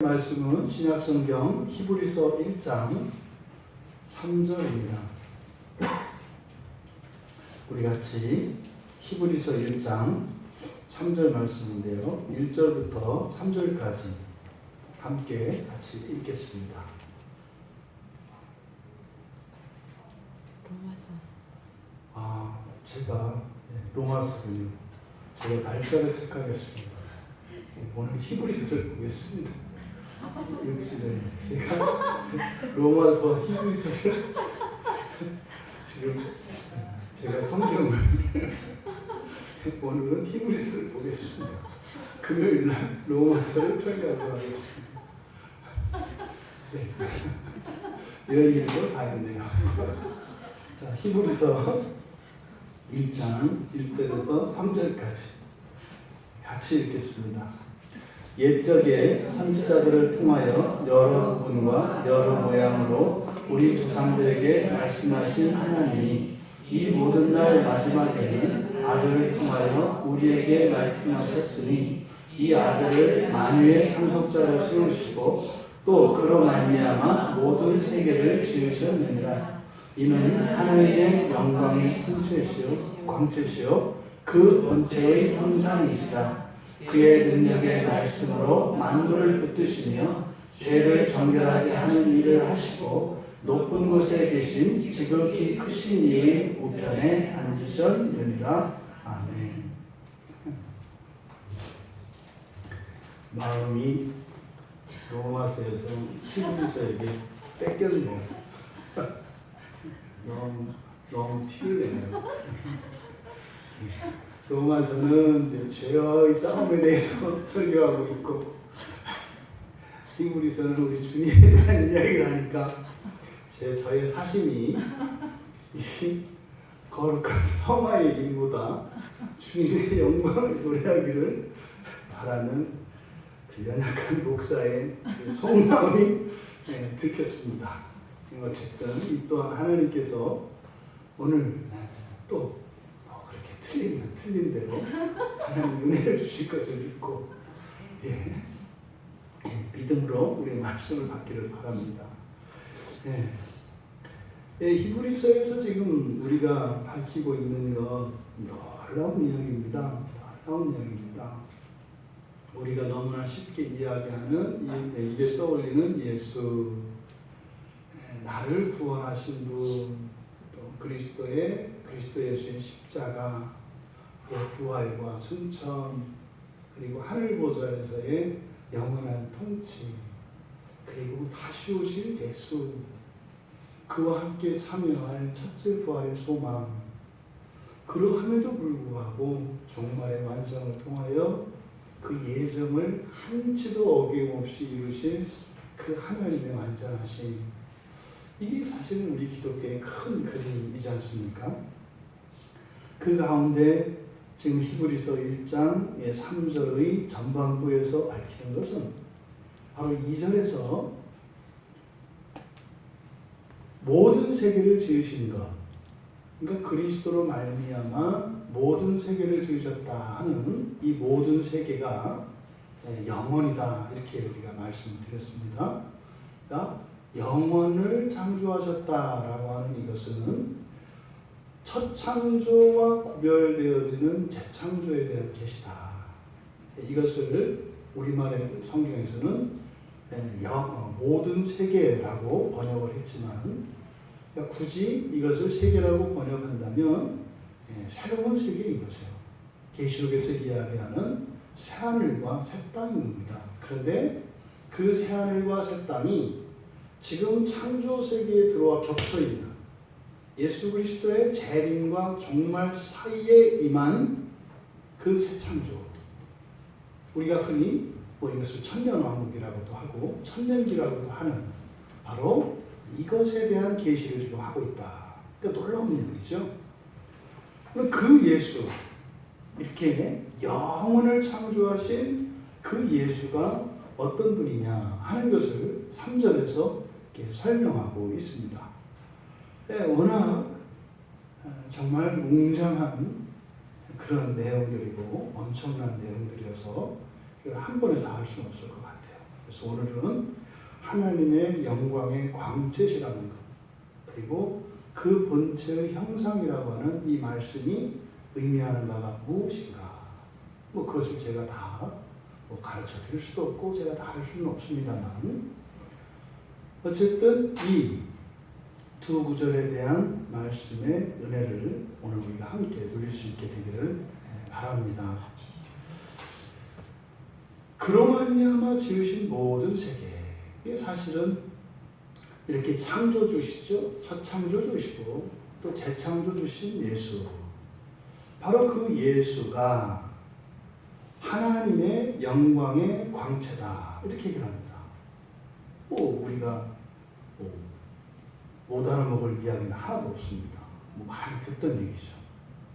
말씀은 신약성경 히브리서 1장 3절입니다. 우리 같이 히브리서 1장 3절 말씀인데요. 1절부터 3절까지 함께 같이 읽겠습니다. 로마서. 제가 로마서군요. 제가 날짜를 체크하겠습니다. 오늘 히브리서를 보겠습니다. 그렇지, 제가 로마서와 히브리서를 지금 제가 성경을 오늘은 히브리서를 보겠습니다. 금요일날 로마서를 설교하도록 하겠습니다. 네, 이런 일도 다 있네요. 자, 히브리서 1장 1절에서 3절까지 같이 읽겠습니다. 옛적에 선지자들을 통하여 여러 분과 여러 모양으로 우리 조상들에게 말씀하신 하나님이 이 모든 날 마지막에는 아들을 통하여 우리에게 말씀하셨으니 이 아들을 만유의 상속자로 세우시고 또 그로 말미암아 모든 세계를 지으셨느니라. 이는 하나님의 영광의 광채시요 그 본체의 형상이시라. 그의 능력의 말씀으로 만물을 붙드시며 죄를 정결하게 하는 일을 하시고 높은 곳에 계신 지극히 크신 이의 우편에 앉으셨느니라. 아멘. 마음이 로마서에서 히브리서에게 뺏겼네요. 너무 티를 내네요. 로마서는 이제 죄의 싸움에 대해서 설교하고 있고, 히브리서는 우리 주님에 대한 이야기를 하니까 저의 사심이 이 거룩한 성화의 일보다 주님의 영광을 노래하기를 바라는 그 연약한 목사의 속마음이 들켰습니다. 어쨌든 이 또한 하나님께서 오늘 또 그렇게 틀린 대로 하나님 은혜를 주실 것을 믿고 믿음으로 우리의 말씀을 받기를 바랍니다. 히브리서에서 지금 우리가 밝히고 있는 것 놀라운 이야기입니다. 놀라운 이야기입니다. 우리가 너무나 쉽게 이야기하는 입에 떠올리는 예수, 나를 구원하신 분, 또 그리스도 예수의 십자가, 그의 부활과 승천, 그리고 하늘 보좌에서의 영원한 통치, 그리고 다시 오실 예수, 그와 함께 참여할 첫째 부활의 소망, 그러함에도 불구하고 종말의 완성을 통하여 그 예정을 한치도 어김없이 이루신 그 하나님의 완전하심, 이게 사실은 우리 기독교의 큰 그림이지 않습니까? 그 가운데 지금 히브리서 1장 3절의 전반부에서 밝히는 것은 바로 2절에서 모든 세계를 지으신 것, 그러니까 그리스도로 말미암아 모든 세계를 지으셨다 하는 이 모든 세계가 영원이다, 이렇게 우리가 말씀드렸습니다. 그러니까 영원을 창조하셨다라고 하는 이것은 첫 창조와 구별되어지는 재창조에 대한 계시다. 이것을 우리말의 성경에서는 모든 세계라고 번역을 했지만, 그러니까 굳이 이것을 세계라고 번역한다면 새로운 세계인 것이에요. 계시록에서 이야기하는 새하늘과 새 땅입니다. 그런데 그 새하늘과 새 땅이 지금 창조 세계에 들어와 겹쳐 있는 예수 그리스도의 재림과 종말 사이에 임한 그 새 창조, 우리가 흔히 이것을 천년왕국이라고도 하고 천년기라고도 하는 바로 이것에 대한 계시를 지금 하고 있다. 그러니까 놀라운 일이죠. 그 예수, 이렇게 영혼을 창조하신 그 예수가 어떤 분이냐 하는 것을 3절에서 이렇게 설명하고 있습니다. 워낙 정말 웅장한 그런 내용들이고 엄청난 내용들이어서 이걸 한 번에 다 할 수는 없을 것 같아요. 그래서 오늘은 하나님의 영광의 광채시라는 것, 그리고 그 본체의 형상이라고 하는 이 말씀이 의미하는 바가 무엇인가, 뭐 그것을 제가 다 가르쳐 드릴 수도 없고 제가 다 할 수는 없습니다만, 어쨌든 이 두 구절에 대한 말씀의 은혜를 오늘 우리가 함께 누릴 수 있게 되기를 바랍니다. 그로 말미암아 지으신 모든 세계, 이게 사실은 이렇게 창조주시죠. 첫 창조주시고 또 재창조주신 예수, 바로 그 예수가 하나님의 영광의 광채다, 이렇게 얘기를 합니다. 우리가 못 알아먹을 이야기는 하나도 없습니다. 많이 듣던 얘기죠.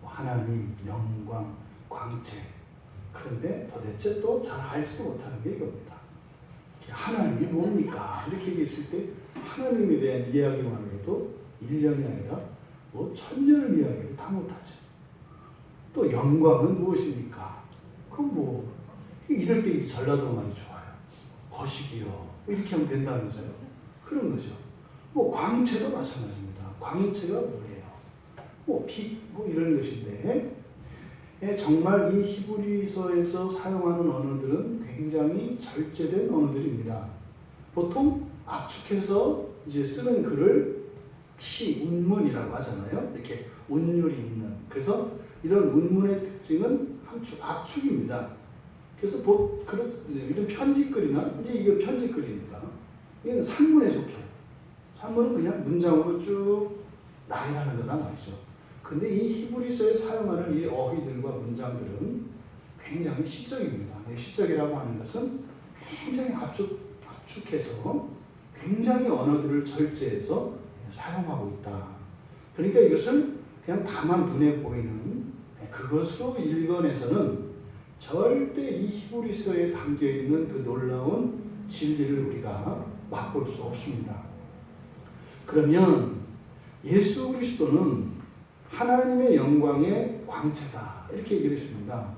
하나님 영광 광채. 그런데 도대체 또 잘 알지도 못하는 게 이겁니다. 하나님이 뭡니까? 이렇게 얘기했을 때 하나님에 대한 이야기만으로도 1년이 아니라 1000년을 이야기를 다 못하죠. 또 영광은 무엇입니까? 이럴 때 전라도 말이 좋아요. 거시기요. 이렇게 하면 된다면서요. 그런 거죠. 광채도 마찬가지입니다. 광채가 뭐예요? 빛, 이런 것인데, 정말 이 히브리서에서 사용하는 언어들은 굉장히 절제된 언어들입니다. 보통 압축해서 이제 쓰는 글을 운문이라고 하잖아요. 이렇게 운율이 있는. 그래서 이런 운문의 특징은 압축입니다. 그래서 이런 편지글이나, 이제 이게 편지글이니까, 이건 산문에 속해요. 산문은 그냥 문장으로 쭉 나열하는 거다 말이죠. 근데 이 히브리서에 사용하는 이 어휘들과 문장들은 굉장히 시적입니다. 시적이라고 하는 것은 굉장히 압축해서 굉장히 언어들을 절제해서 사용하고 있다. 그러니까 이것을 그냥 다만 눈에 보이는 그것으로 읽어내서는 절대 이 히브리서에 담겨있는 그 놀라운 진리를 우리가 맛볼 수 없습니다. 그러면 예수 그리스도는 하나님의 영광의 광채다, 이렇게 얘기를 했습니다.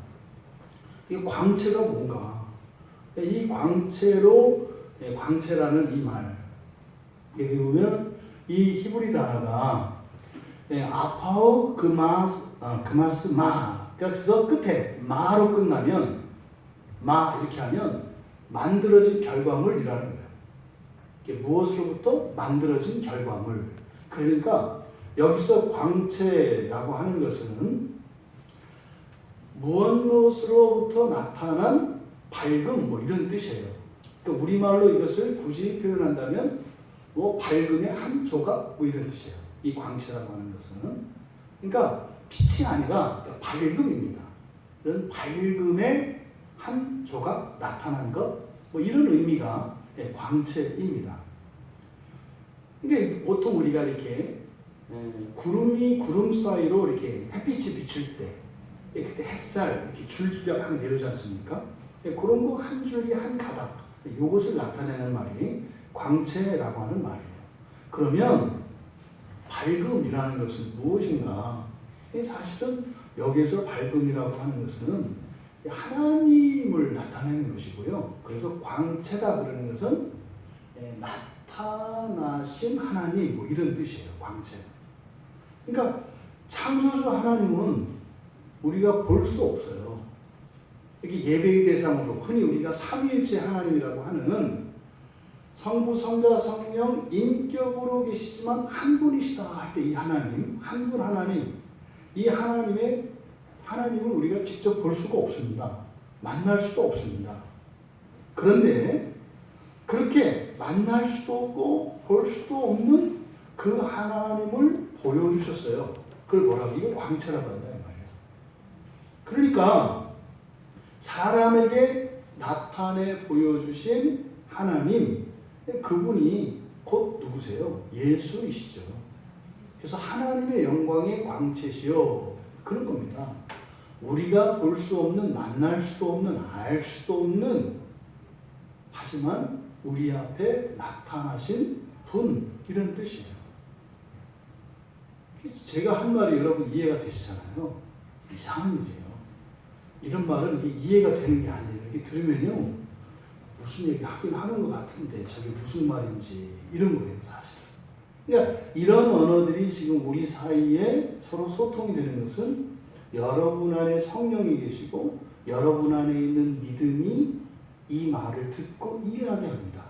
이 광채가 뭔가? 이 광채라는 이 말, 여기 보면 이 히브리 단어가 아파오 그마스 마, 그래서 끝에 마로 끝나면, 이렇게 하면 만들어진 결과물이라는 거예요. 무엇으로부터 만들어진 결과물. 그러니까 여기서 광채라고 하는 것은 무엇으로부터 나타난 밝음, 이런 뜻이에요. 그러니까 우리말로 이것을 굳이 표현한다면 밝음의 한 조각, 이런 뜻이에요. 이 광채라고 하는 것은. 그러니까 빛이 아니라 밝음입니다. 이런 밝음의 한 조각 나타난 것, 이런 의미가 광채입니다. 그러니까 보통 우리가 이렇게 구름이 구름 사이로 이렇게 햇빛이 비출 때, 그때 햇살 이렇게 줄기가 막 내려오지 않습니까? 그런 거 한 줄기 한 가닥, 이것을 나타내는 말이 광채라고 하는 말이에요. 그러면 밝음이라는 것은 무엇인가? 사실은 여기서 밝음이라고 하는 것은 하나님을 나타내는 것이고요. 그래서 광채다 그러는 것은 나타나신 하나님, 이런 뜻이에요. 광채. 그러니까 창조주 하나님은 우리가 볼 수 없어요. 이렇게 예배의 대상으로 흔히 우리가 삼위일체 하나님이라고 하는 성부, 성자, 성령 인격으로 계시지만 한 분이시다 할 때 이 하나님, 한 분 하나님, 이 하나님을 우리가 직접 볼 수가 없습니다. 만날 수도 없습니다. 그런데 그렇게 만날 수도 없고 볼 수도 없는 그 하나님을 보여주셨어요. 그걸 뭐라고? 이걸 광채라고 한다 이 말이에요. 그러니까 사람에게 나타내 보여주신 하나님, 그분이 곧 누구세요? 예수이시죠. 그래서 하나님의 영광의 광채시요, 그런 겁니다. 우리가 볼 수 없는, 만날 수도 없는, 알 수도 없는, 하지만 우리 앞에 나타나신 분, 이런 뜻이에요. 제가 한 말이 여러분 이해가 되시잖아요. 이상한 일이에요. 이런 말은 이게 이해가 되는 게 아니에요. 이렇게 들으면요, 무슨 얘기 하긴 하는 것 같은데 저게 무슨 말인지 이런 거예요, 사실. 그러니까 이런 언어들이 지금 우리 사이에 서로 소통이 되는 것은 여러분 안에 성령이 계시고 여러분 안에 있는 믿음이 이 말을 듣고 이해하게 합니다.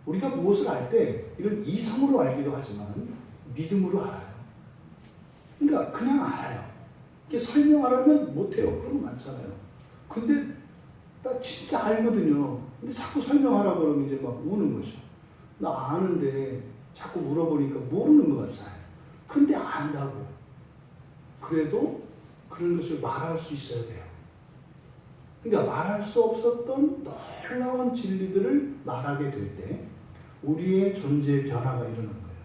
우리가 무엇을 알 때 이런 이성으로 알기도 하지만 믿음으로 알아요. 그러니까 그냥 알아요. 이게 설명하려면 못해요. 그런 거 많잖아요. 근데 나 진짜 알거든요. 근데 자꾸 설명하라고 그러면 이제 막 우는 거죠. 나 아는데 자꾸 물어보니까 모르는 것 같잖아요. 근데 안다고. 그래도 그런 것을 말할 수 있어야 돼요. 그러니까 말할 수 없었던 놀라운 진리들을 말하게 될 때 우리의 존재의 변화가 일어나는 거예요.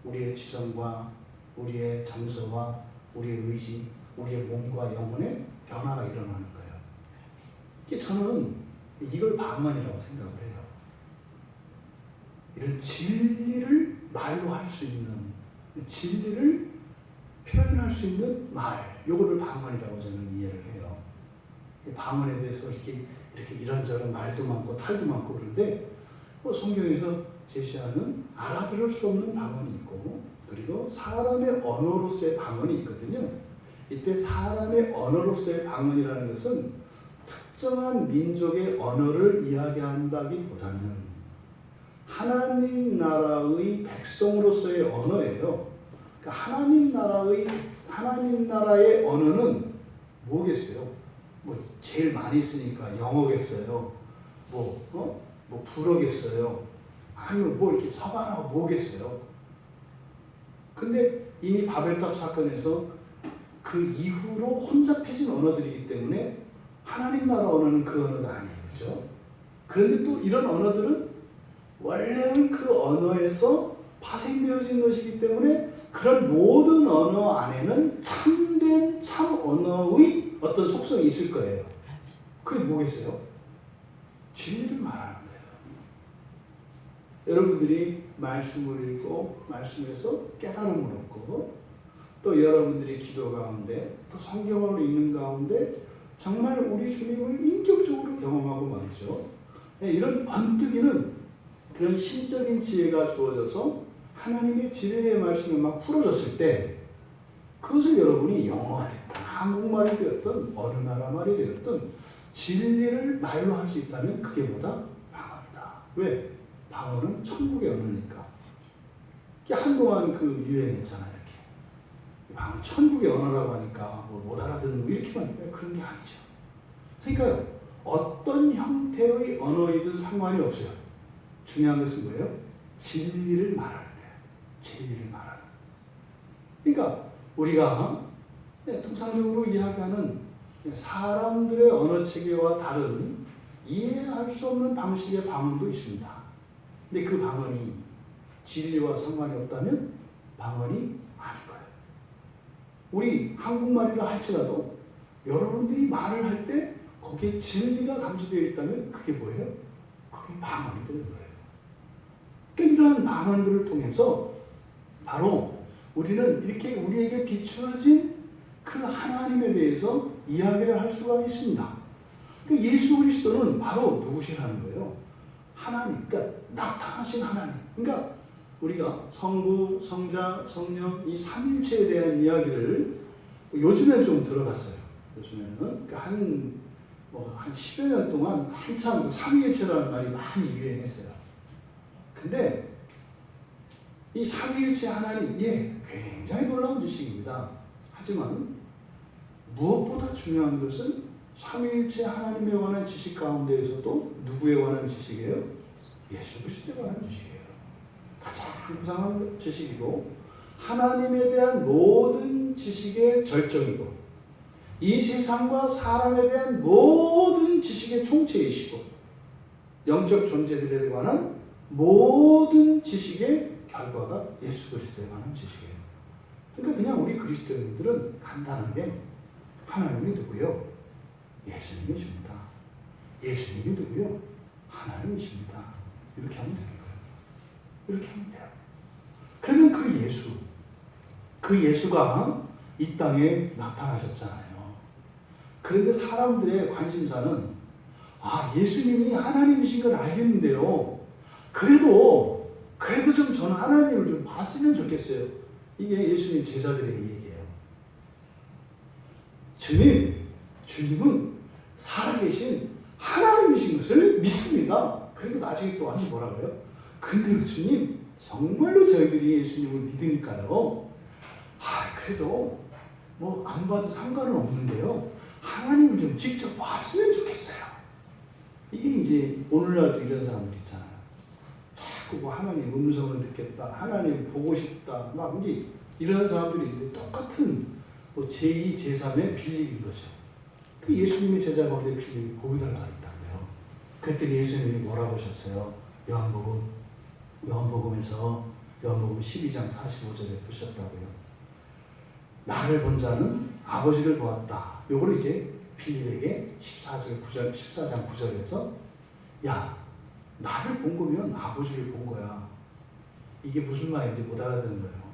우리의 지성과 우리의 정서와 우리의 의지, 우리의 몸과 영혼의 변화가 일어나는 거예요. 저는 이걸 방언이라고 생각을 해요. 이런 진리를 말로 할 수 있는, 진리를 표현할 수 있는 말, 요거를 방언이라고 저는 이해를 해요. 방언에 대해서 이렇게 이런저런 말도 많고 탈도 많고 그런데 성경에서 제시하는 알아들을 수 없는 방언이 있고 그리고 사람의 언어로서의 방언이 있거든요. 이때 사람의 언어로서의 방언이라는 것은 특정한 민족의 언어를 이야기한다기보다는 하나님 나라의 백성으로서의 언어예요. 그러니까 하나님 나라의 언어는 뭐겠어요? 뭐 제일 많이 쓰니까 영어겠어요. 뭐 불어겠어요. 아니면 뭐 이렇게 서반하고 뭐겠어요. 근데 이미 바벨탑 사건에서 그 이후로 혼잡해진 언어들이기 때문에 하나님 나라 언어는 그 언어가 아니에요. 그렇죠? 그런데 또 이런 언어들은 원래의 그 언어에서 파생되어진 것이기 때문에 그런 모든 언어 안에는 참된 참 언어의 어떤 속성이 있을 거예요. 그게 뭐겠어요? 진리를 말하는 거예요. 여러분들이 말씀을 읽고 말씀에서 깨달음을 얻고 또 여러분들이 기도 가운데 또 성경을 읽는 가운데 정말 우리 주님을 인격적으로 경험하고 말이죠. 이런 번뜩이는 그런 신적인 지혜가 주어져서 하나님의 진리의 말씀이 막 풀어졌을 때 그것을 여러분이 영어가 됐든 한국말이 되었든 어느 나라 말이 되었든 진리를 말로 할 수 있다면 그게 뭐다? 방언이다. 왜? 방언은 천국의 언어니까. 한동안 그 유행했잖아요. 이렇게. 방언 천국의 언어라고 하니까 못 알아듣는 거 이렇게만 그런 게 아니죠. 그러니까요. 어떤 형태의 언어이든 상관이 없어요. 중요한 것은 뭐예요? 진리를 말하는 거예요. 진리를 말하는. 그러니까 우리가 통상적으로 이야기하는 사람들의 언어 체계와 다른 이해할 수 없는 방식의 방언도 있습니다. 근데 그 방언이 진리와 상관이 없다면 방언이 아닌 거예요. 우리 한국말이라 할지라도 여러분들이 말을 할 때 거기에 진리가 감지되어 있다면 그게 뭐예요? 그게 방언이 되는 거예요. 그러니까 이러한 방언들을 통해서 바로 우리는 이렇게 우리에게 비추어진 그 하나님에 대해서 이야기를 할 수가 있습니다. 그러니까 예수 그리스도는 바로 누구시라는 거예요? 하나님, 그러니까 나타나신 하나님. 그러니까 우리가 성부, 성자, 성령 이 삼일체에 대한 이야기를 요즘엔 좀 들어봤어요. 요즘에는 그러니까 한 10여 년 동안 한참 삼위일체라는 말이 많이 유행했어요. 근데 이 삼위일체 하나님, 굉장히 놀라운 지식입니다. 하지만 무엇보다 중요한 것은 삼위일체 하나님에 관한 지식 가운데에서도 누구에 관한 지식이에요? 예수 그리스도에 관한 지식이에요. 가장 구상한 지식이고 하나님에 대한 모든 지식의 절정이고 이 세상과 사람에 대한 모든 지식의 총체이시고 영적 존재들에 관한 모든 지식의 결과가 예수 그리스도에 관한 지식이에요. 그러니까 그냥 우리 그리스도인들은 간단하게 하나님이 누구요? 예수님이십니다. 예수님이 누구요? 하나님이십니다. 이렇게 하면 되는 거예요. 이렇게 하면 돼요. 그러면 그 예수가 이 땅에 나타나셨잖아요. 그런데 사람들의 관심사는 예수님이 하나님이신 건 알겠는데요. 그래도 좀 저는 하나님을 좀 봤으면 좋겠어요. 이게 예수님 제자들에게 얘기해요. 주님은 살아계신 하나님이신 것을 믿습니다. 그리고 나중에 또 와서 뭐라고요? 근데 주님, 정말로 저희들이 예수님을 믿으니까요. 그래도 뭐 안 봐도 상관은 없는데요. 하나님을 좀 직접 봤으면 좋겠어요. 이게 이제 오늘날도 이런 사람들 있잖아요. 자꾸 뭐 하나님 음성을 듣겠다, 하나님 보고 싶다, 막 이제 이런 사람들이 있는데 똑같은 뭐 제2, 제3의 빌립인 거죠. 그 예수님의 제자 가운데 빌립이 보여달라고 했다고요. 그랬더니 예수님이 뭐라고 하셨어요? 요한복음에서 요한복음 12장 45절에 보셨다고요. 나를 본 자는 아버지를 보았다. 요걸 이제 빌립에게 14장 9절에서 야, 나를 본 거면 아버지를 본 거야. 이게 무슨 말인지 못 알아듣는 거예요.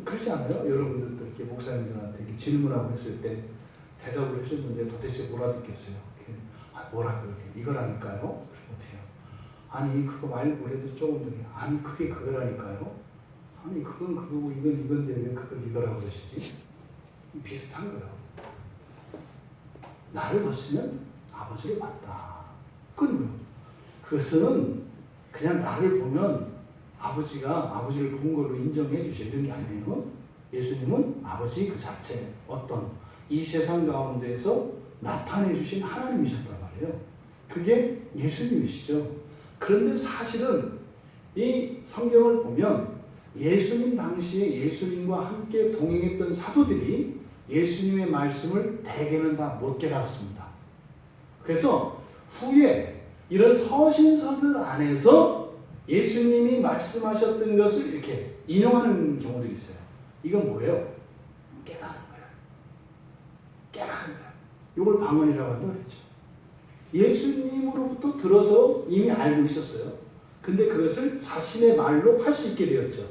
그렇지 않아요? 여러분들도 이렇게 목사님들한테 이렇게 질문하고 했을 때 대답을 해줬는데 도대체 뭘 알아듣겠어요? 뭐라고 이렇게 이거라니까요? 그럼 어때요? 아니 그거 말고 그래도 조금 더 아니 그게 그거라니까요? 아니 그건 그거고 이건 이건데 왜 그걸 이거라고 그러시지? 비슷한 거예요. 나를 봤으면 아버지를 봤다. 그건 그것은 그냥 나를 보면 아버지가 아버지를 본 걸로 인정해 주시는 게 아니에요. 예수님은 아버지 그 자체 어떤 이 세상 가운데에서 나타내 주신 하나님이셨단 말이에요. 그게 예수님이시죠. 그런데 사실은 이 성경을 보면 예수님 당시에 예수님과 함께 동행했던 사도들이 예수님의 말씀을 대개는 다 못 깨달았습니다. 그래서 후에 이런 서신서들 안에서 예수님이 말씀하셨던 것을 이렇게 인용하는 경우들이 있어요. 이건 뭐예요? 깨달은 거예요. 깨달은 거예요. 이걸 방언이라고 한다고 그랬죠. 예수님으로부터 들어서 이미 알고 있었어요. 근데 그것을 자신의 말로 할 수 있게 되었죠.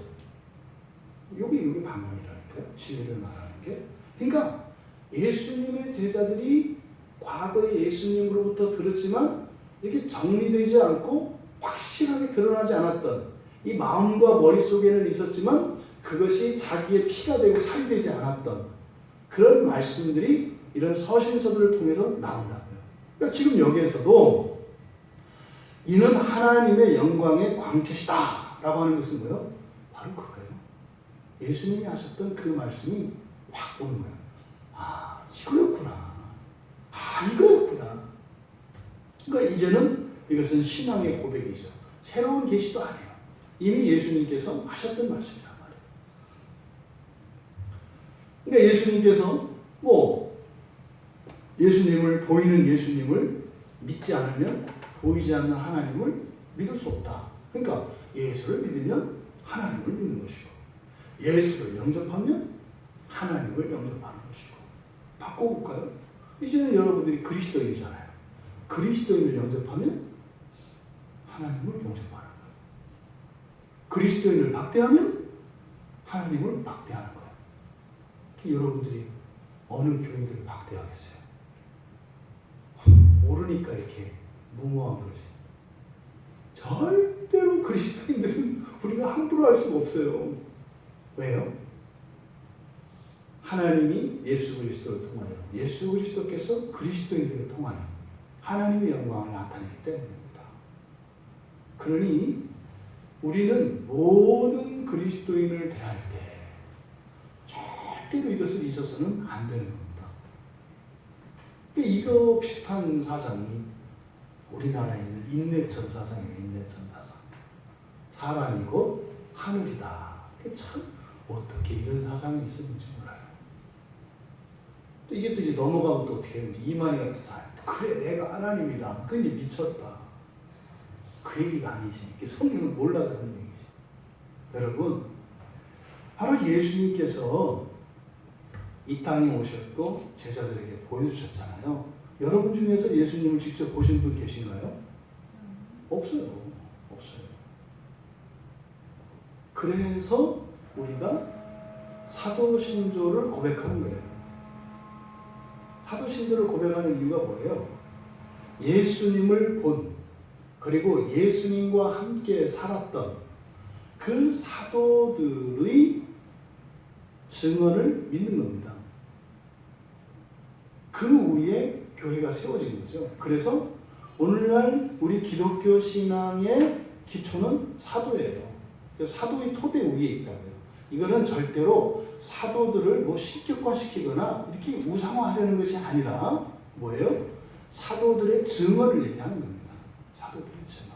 이게 방언이라니까요. 진리를 말하는 게. 그러니까 예수님의 제자들이 과거에 예수님으로부터 들었지만 이렇게 정리되지 않고 확실하게 드러나지 않았던 이 마음과 머릿속에는 있었지만 그것이 자기의 피가 되고 살이 되지 않았던 그런 말씀들이 이런 서신서들을 통해서 나온다고요. 그러니까 지금 여기에서도 이는 하나님의 영광의 광채시다 라고 하는 것은 뭐예요? 바로 그거예요. 예수님이 하셨던 그 말씀이 확 오는 거예요. 이거였구나. 이거였구나. 그러니까 이제는 이것은 신앙의 고백이죠. 새로운 계시도 아니에요. 이미 예수님께서 하셨던 말씀이란 말이에요. 그러니까 예수님께서 예수님을 보이는 예수님을 믿지 않으면 보이지 않는 하나님을 믿을 수 없다. 그러니까 예수를 믿으면 하나님을 믿는 것이고 예수를 영접하면 하나님을 영접하는 것이고 바꿔볼까요? 이제는 여러분들이 그리스도인이잖아요. 그리스도인을 영접하면 하나님을 영접하는 거예요. 그리스도인을 박대하면 하나님을 박대하는 거예요. 여러분들이 어느 교인들을 박대하겠어요? 모르니까 이렇게 무모한 거지. 절대로 그리스도인들은 우리가 함부로 할 수가 없어요. 왜요? 하나님이 예수 그리스도를 통하여 예수 그리스도께서 그리스도인들을 통하여 하나님의 영광을 나타내기 때문입니다. 그러니 우리는 모든 그리스도인을 대할 때 절대로 이것을 잊어서는 안 되는 겁니다. 이거 비슷한 사상이 우리나라에 있는 인내천 사상이에요. 인내천 사상. 사람이 곧 하늘이다. 참 어떻게 이런 사상이 있었는지 몰라요. 또 이게 또 이제 넘어가면 또 어떻게 되는지 이만희 같은 사람. 그래 내가 하나님이다. 그게 미쳤다. 그 얘기가 아니지. 성경을 몰라서 하는 얘기지. 여러분 바로 예수님께서 이 땅에 오셨고 제자들에게 보여주셨잖아요. 여러분 중에서 예수님을 직접 보신 분 계신가요? 없어요. 없어요. 그래서 우리가 사도신조를 고백하는 거예요. 사도신조를 고백하는 이유가 뭐예요? 예수님을 본, 그리고 예수님과 함께 살았던 그 사도들의 증언을 믿는 겁니다. 그 위에 교회가 세워진 거죠. 그래서 오늘날 우리 기독교 신앙의 기초는 사도예요. 사도의 토대 위에 있다고요. 이거는 절대로 사도들을 뭐 신격화시키거나 이렇게 우상화하려는 것이 아니라 뭐예요? 사도들의 증언을 얘기하는 겁니다. 사도들의 증언.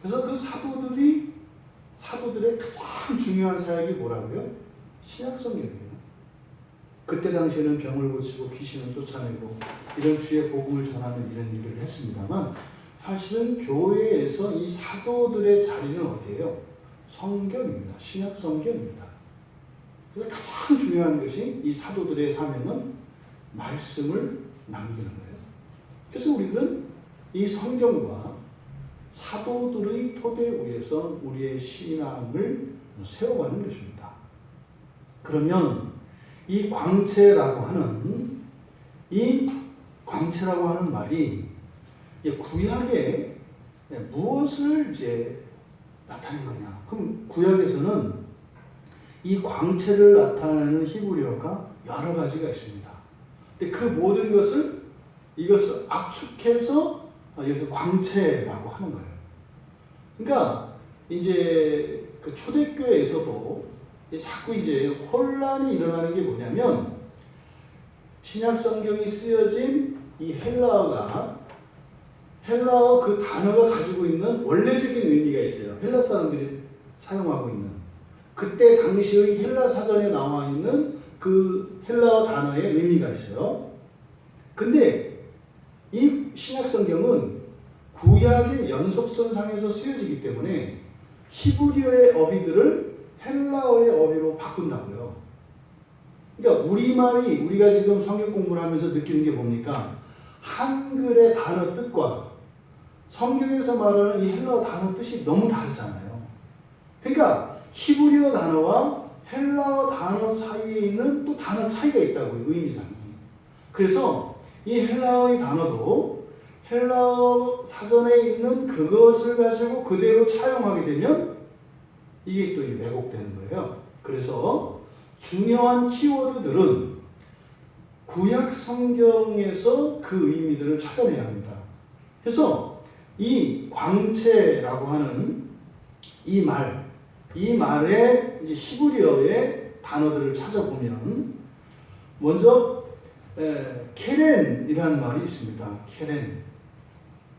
그래서 그 사도들의 가장 중요한 사역이 뭐라고요? 신약성경이에요. 그때 당시에는 병을 고치고 귀신을 쫓아내고 이런 주의 복음을 전하는 이런 일들을 했습니다만, 사실은 교회에서 이 사도들의 자리는 어디예요? 성경입니다. 신약 성경입니다. 그래서 가장 중요한 것이 이 사도들의 사명은 말씀을 남기는 거예요. 그래서 우리는 이 성경과 사도들의 토대 위에서 우리의 신앙을 세워가는 것입니다. 그러면 이 광채라고 하는 말이 구약에 무엇을 이제 나타낸 거냐? 그럼 구약에서는 이 광채를 나타내는 히브리어가 여러 가지가 있습니다. 근데 그 모든 이것을 압축해서 여기서 광채라고 하는 거예요. 그러니까 이제 그 초대교회에서도 자꾸 이제 혼란이 일어나는 게 뭐냐면, 신약 성경이 쓰여진 이 헬라어 그 단어가 가지고 있는 원래적인 의미가 있어요. 헬라 사람들이 사용하고 있는 그때 당시의 헬라 사전에 나와 있는 그 헬라어 단어의 의미가 있어요. 근데 이 신약 성경은 구약의 연속선상에서 쓰여지기 때문에 히브리어의 어휘들을 헬라어의 어휘로 바꾼다고요. 그러니까 우리가 지금 성경 공부를 하면서 느끼는 게 뭡니까? 한글의 단어 뜻과 성경에서 말하는 이 헬라어 단어 뜻이 너무 다르잖아요. 그러니까 히브리어 단어와 헬라어 단어 사이에 있는 또 단어 차이가 있다고요. 의미상이. 그래서 이 헬라어의 단어도 헬라어 사전에 있는 그것을 가지고 그대로 차용하게 되면 이게 또 왜곡되는 거예요. 그래서 중요한 키워드들은 구약 성경에서 그 의미들을 찾아내야 합니다. 그래서 이 광채라고 하는 이 말의 이제 히브리어의 단어들을 찾아보면 먼저 케렌이라는 말이 있습니다. 케렌.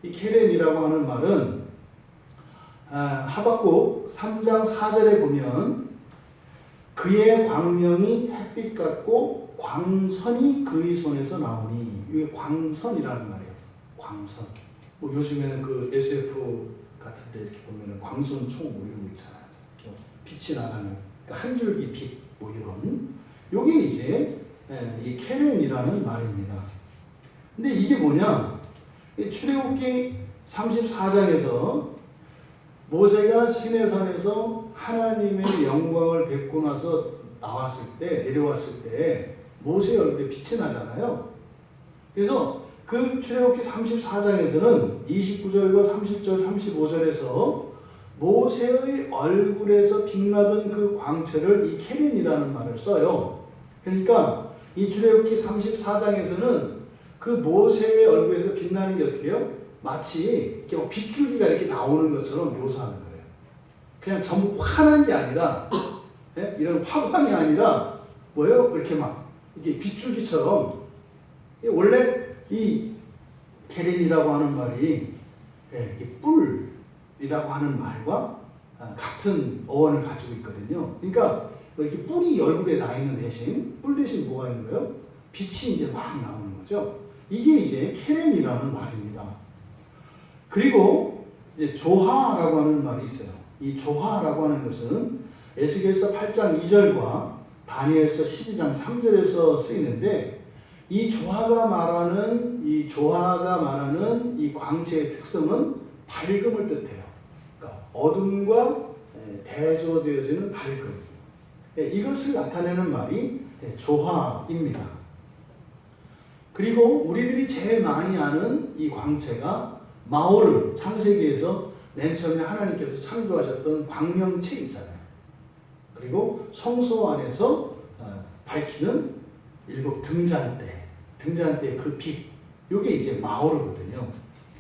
이 케렌이라고 하는 말은 하박국 3장 4절에 보면 그의 광명이 햇빛 같고 광선이 그의 손에서 나오니, 이게 광선이라는 말이에요. 광선. 뭐 요즘에는 그 SF 같은 데 이렇게 보면은 광선총 뭐 이런 거 있잖아요. 빛이 나가는, 그러니까 한 줄기 빛 뭐 이런. 요게 이제 이 케렌이라는 말입니다. 근데 이게 뭐냐? 출애굽기 34장에서 모세가 시내산에서 하나님의 영광을 뵙고 나서 내려왔을 때 모세의 얼굴에 빛이 나잖아요. 그래서 그 출애굽기 34장에서는 29절과 30절, 35절에서 모세의 얼굴에서 빛나던 그 광채를 이 케렌이라는 말을 써요. 그러니까 이 출애굽기 34장에서는 그 모세의 얼굴에서 빛나는 게 어떻게 해요? 마치 이렇게 빗줄기가 이렇게 나오는 것처럼 묘사하는 거예요. 그냥 전부 환한 게 아니라, 이런 화광이 아니라 뭐예요? 이렇게 막 이게 빗줄기처럼. 원래 이 케렌이라고 하는 말이 뿔이라고 하는 말과 같은 어원을 가지고 있거든요. 그러니까 이렇게 뿔이 얼굴에 나 있는 대신, 뿔 대신 뭐가 있는 거예요? 빛이 이제 막 나오는 거죠. 이게 이제 케렌이라는 말입니다. 그리고 이제 조하라고 하는 말이 있어요. 이 조하라고 하는 것은 에스겔서 8장 2절과 다니엘서 12장 3절에서 쓰이는데, 이 조하가 말하는 이 광채의 특성은 밝음을 뜻해요. 그러니까 어둠과 대조되어지는 밝음. 이것을 나타내는 말이 조하입니다. 그리고 우리들이 제일 많이 아는 이 광채가 마오르, 창세기에서 맨 처음에 하나님께서 창조하셨던 광명체 있잖아요. 그리고 성소 안에서 밝히는 일곱 등잔대의 그 빛, 이게 이제 마오르거든요.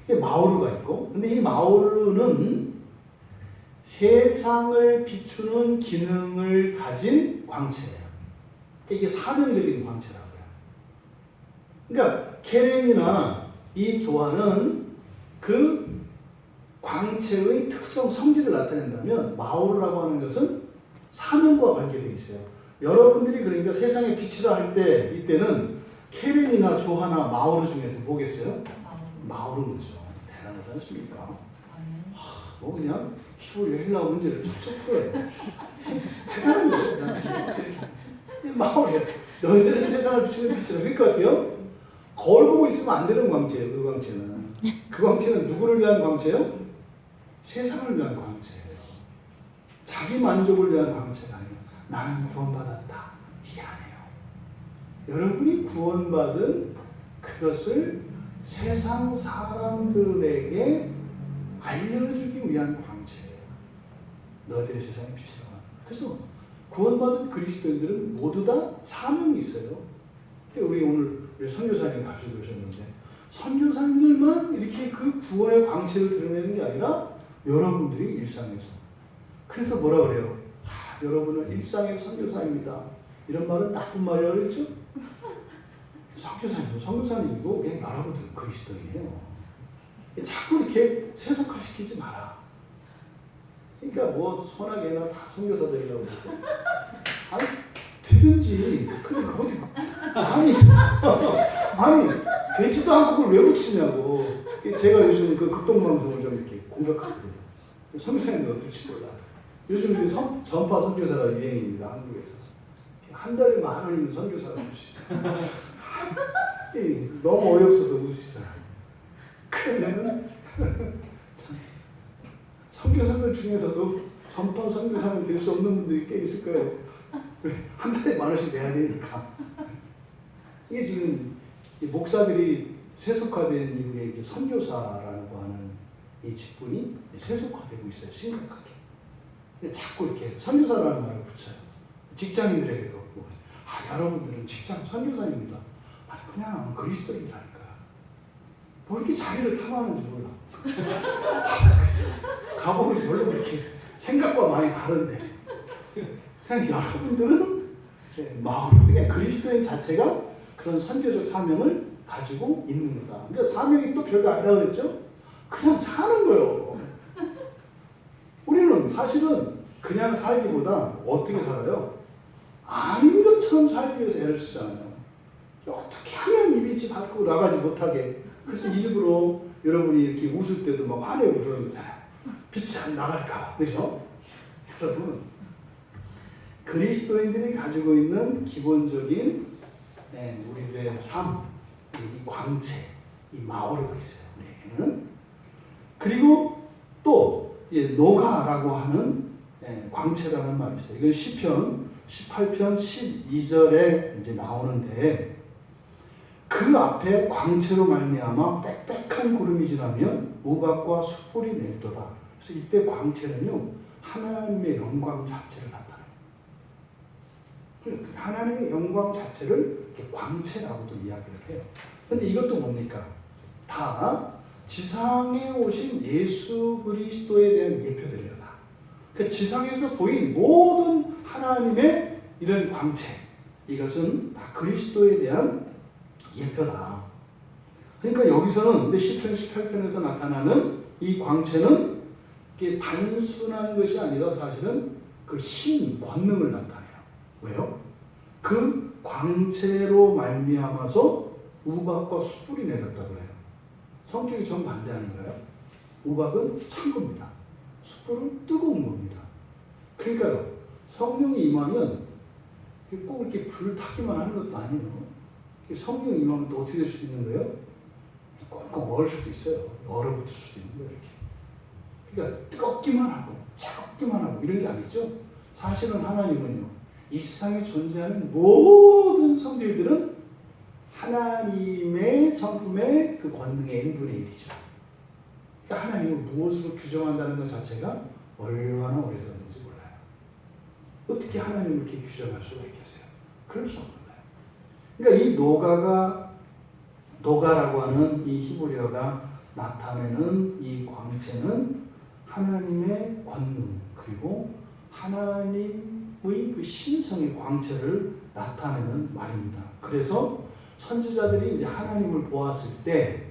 이게 마오르가 있고, 근데 이 마오르는 세상을 비추는 기능을 가진 광채예요. 이게 사명적인 광채라고요. 그러니까 케렌이나 이 조화는 그 광채의 특성, 성질을 나타낸다면 마오르라고 하는 것은 사명과 관계되어 있어요. 여러분들이 그러니까 세상에 빛이라 할 때 이때는 케렌이나 조화나 마오르 중에서 뭐겠어요? 마오르인 거죠. 대단하지 않습니까? 뭐 그냥 히브리 헬라 문제를 척척 풀어요. 대단한 거예요. 마오르. 너희들은 세상을 비추는 빛이라. 그러니까 어때요? 거울 보고 있으면 안 되는 광채예요. 그 광채는. 그 광채는 누구를 위한 광채예요? 세상을 위한 광채예요. 자기 만족을 위한 광채가 아니에요. 나는 구원받았다. 이게 아니에요. 여러분이 구원받은 그것을 세상 사람들에게 알려주기 위한 광채예요. 너희들의 세상의 빛이라고 하는. 그래서 구원받은 그리스도인들은 모두 다 사명이 있어요. 우리 오늘 선교사님 가지고 오셨는데 선교사님들만 이렇게 그 구원의 광채를 드러내는 게 아니라 여러분들이 일상에서. 그래서 뭐라 그래요? 여러분은 일상의 선교사입니다. 이런 말은 나쁜 말이라고 그랬죠? 선교사님이고 그냥 여러분들 그리스도인이에요. 자꾸 이렇게 세속화시키지 마라. 그러니까 뭐 선하게나 다 선교사 되려고 그러고. 아니 되든지 그것도 아니 되지도 않고 그걸 왜 붙이냐고. 제가 요즘 그 극동방송을 좀 이렇게 공격하거든요. 선교사님들 어떨지 몰라. 요즘 전파 선교사가 유행입니다. 한국에서 한 달에 10,000원이면 선교사가 줄 수 있어요. 너무 어이없어서 웃으시잖아요. 그러면은 선교사들 중에서도 전파 선교사는 될 수 없는 분들이 꽤 있을 거예요. 한 달에 10,000원씩 내야 되니까. 이게 지금 목사들이 세속화된 이후에 이제 선교사라고 하는 이 직분이 세속화되고 있어요. 심각하게. 자꾸 이렇게 선교사라는 말을 붙여요. 직장인들에게도. 여러분들은 직장 선교사입니다. 아니 그냥 그리스도인이라니까. 뭐 이렇게 자리를 탐하는지 몰라. 가보면 별로 그렇게 생각과 많이 다른데 그냥 여러분들은 마음 그냥 그리스도인 자체가 그런 선교적 사명을 가지고 있는 거다. 그러니까 사명이 또 별거 아니라 그랬죠? 그냥 사는 거예요. 우리는 사실은 그냥 살기보다 어떻게 살아요? 아닌 것처럼 살기 위해서 애를 쓰잖아요. 어떻게 하면 이 빛이 밖으로 나가지 못하게. 그래서 일부러 여러분이 이렇게 웃을 때도 막 화내고 그러는 거잖아요. 빛이 안 나갈까. 그죠? 여러분, 그리스도인들이 가지고 있는 기본적인 우리들의 삶, 이 광채, 이 마오르가 있어요. 우리에게는. 그리고 또 노가라고 하는 광채라는 말이 있어요. 이건 시편 18편 12절에 이제 나오는데 그 앞에 광채로 말미암아 빽빽한 구름이 지나면 우박과 숯불이 내리도다. 그래서 이때 광채는요 하나님의 영광 자체를 나타내요. 하나님의 영광 자체를 이렇게 광채라고도 이야기를 해요. 근데 이것도 뭡니까? 다 지상에 오신 예수 그리스도에 대한 예표들이에요. 그 지상에서 보인 모든 하나님의 이런 광채, 이것은 다 그리스도에 대한 예표다. 그러니까 여기서는 근데 시편 18편에서 나타나는 이 광채는 이게 단순한 것이 아니라 사실은 그 힘, 권능을 나타내요. 왜요? 그 광채로 말미암아서 우박과 숯불이 내렸다고 해요. 성격이 정반대 아닌가요? 우박은 찬 겁니다. 숯불은 뜨거운 겁니다. 그러니까요, 성령이 임하면 꼭 이렇게 불타기만 하는 것도 아니에요. 성령이 임하면 또 어떻게 될 수도 있는 거예요? 꽁꽁 얼을 수도 있어요. 얼어붙을 수도 있는 거예요. 이렇게. 그러니까 뜨겁기만 하고 차갑기만 하고 이런 게 아니죠. 사실은 하나님은요, 이 세상에 존재하는 모든 성질들은 하나님의 성품의 그 권능의 n분의 1이죠. 그러니까 하나님을 무엇으로 규정한다는 것 자체가 얼마나 어리석은지 몰라요. 어떻게 하나님을 이렇게 규정할 수가 있겠어요? 그럴 수 없는 거예요. 그러니까 이 노가라고 하는 이 히브리어가 나타내는 이 광채는 하나님의 권능 그리고 하나님의 그 신성의 광채를 나타내는 말입니다. 그래서 선지자들이 이제 하나님을 보았을 때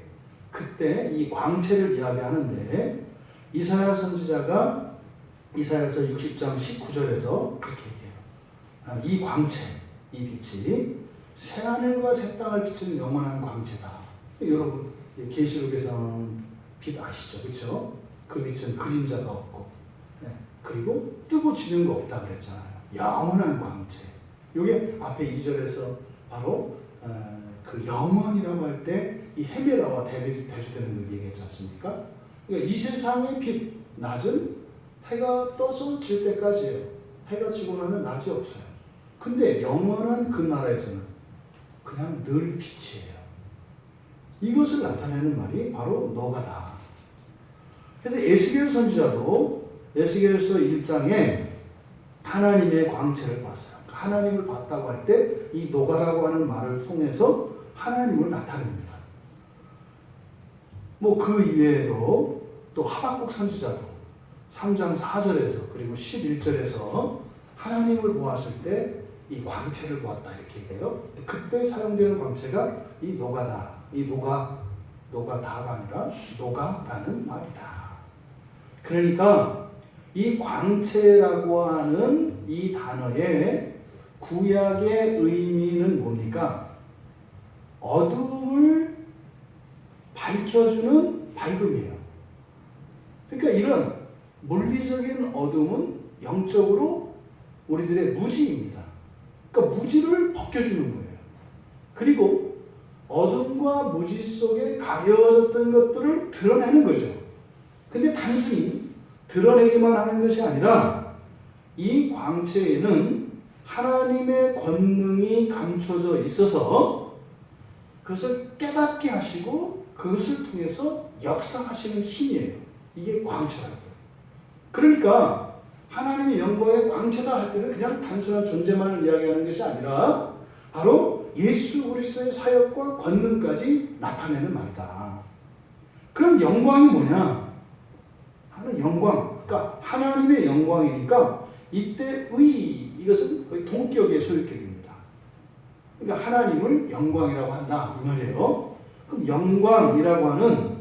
그때 이 광채를 이야기하는데 이사야 선지자가 이사야서 60장 19절에서 그렇게 얘기해요. 이 광채, 이 빛이 새하늘과 새 땅을 비추는 영원한 광채다. 여러분 계시록에서는 빛 아시죠? 그렇죠? 그 빛은 그림자가 없고 그리고 뜨고 지는 거 없다 그랬잖아요. 영원한 광채. 이게 앞에 2절에서 바로 그 영원이라고 할 때 이 헤베라와 대조되는 걸 얘기했지 않습니까? 그러니까 이 세상의 빛, 낮은 해가 떠서 질 때까지예요. 해가 지고 나면 낮이 없어요. 근데 영원한 그 나라에서는 그냥 늘 빛이에요. 이것을 나타내는 말이 바로 노가다. 그래서 에스겔 선지자도 에스겔서 1장에 하나님의 광채를 봤어요. 하나님을 봤다고 할 때 이 노가라고 하는 말을 통해서 하나님을 나타냅니다. 뭐 그 이외에도 또 하박국 선지자도 3장 4절에서 그리고 11절에서 하나님을 보았을 때 이 광채를 보았다 이렇게 얘기해요. 그때 사용되는 광채가 이 노가다. 이 노가다가 아니라 노가라는 말이다. 그러니까 이 광채라고 하는 이 단어의 구약의 의미는 뭡니까? 어둠을 밝혀주는 밝음이에요. 그러니까 이런 물리적인 어둠은 영적으로 우리들의 무지입니다. 그러니까 무지를 벗겨주는 거예요. 그리고 어둠과 무지 속에 가려졌던 것들을 드러내는 거죠. 근데 단순히 드러내기만 하는 것이 아니라 이 광채에는 하나님의 권능이 감춰져 있어서 그것을 깨닫게 하시고 그것을 통해서 역사하시는 힘이에요. 이게 광채라고요. 그러니까 하나님의 영광의 광채다 할 때는 그냥 단순한 존재만을 이야기하는 것이 아니라 바로 예수 그리스도의 사역과 권능까지 나타내는 말이다. 그럼 영광이 뭐냐? 하는 영광, 그러니까 하나님의 영광이니까 이때 이것은 거의 동격의 소유격입니다. 그러니까 하나님을 영광이라고 한다 이 말이에요. 그럼 영광이라고 하는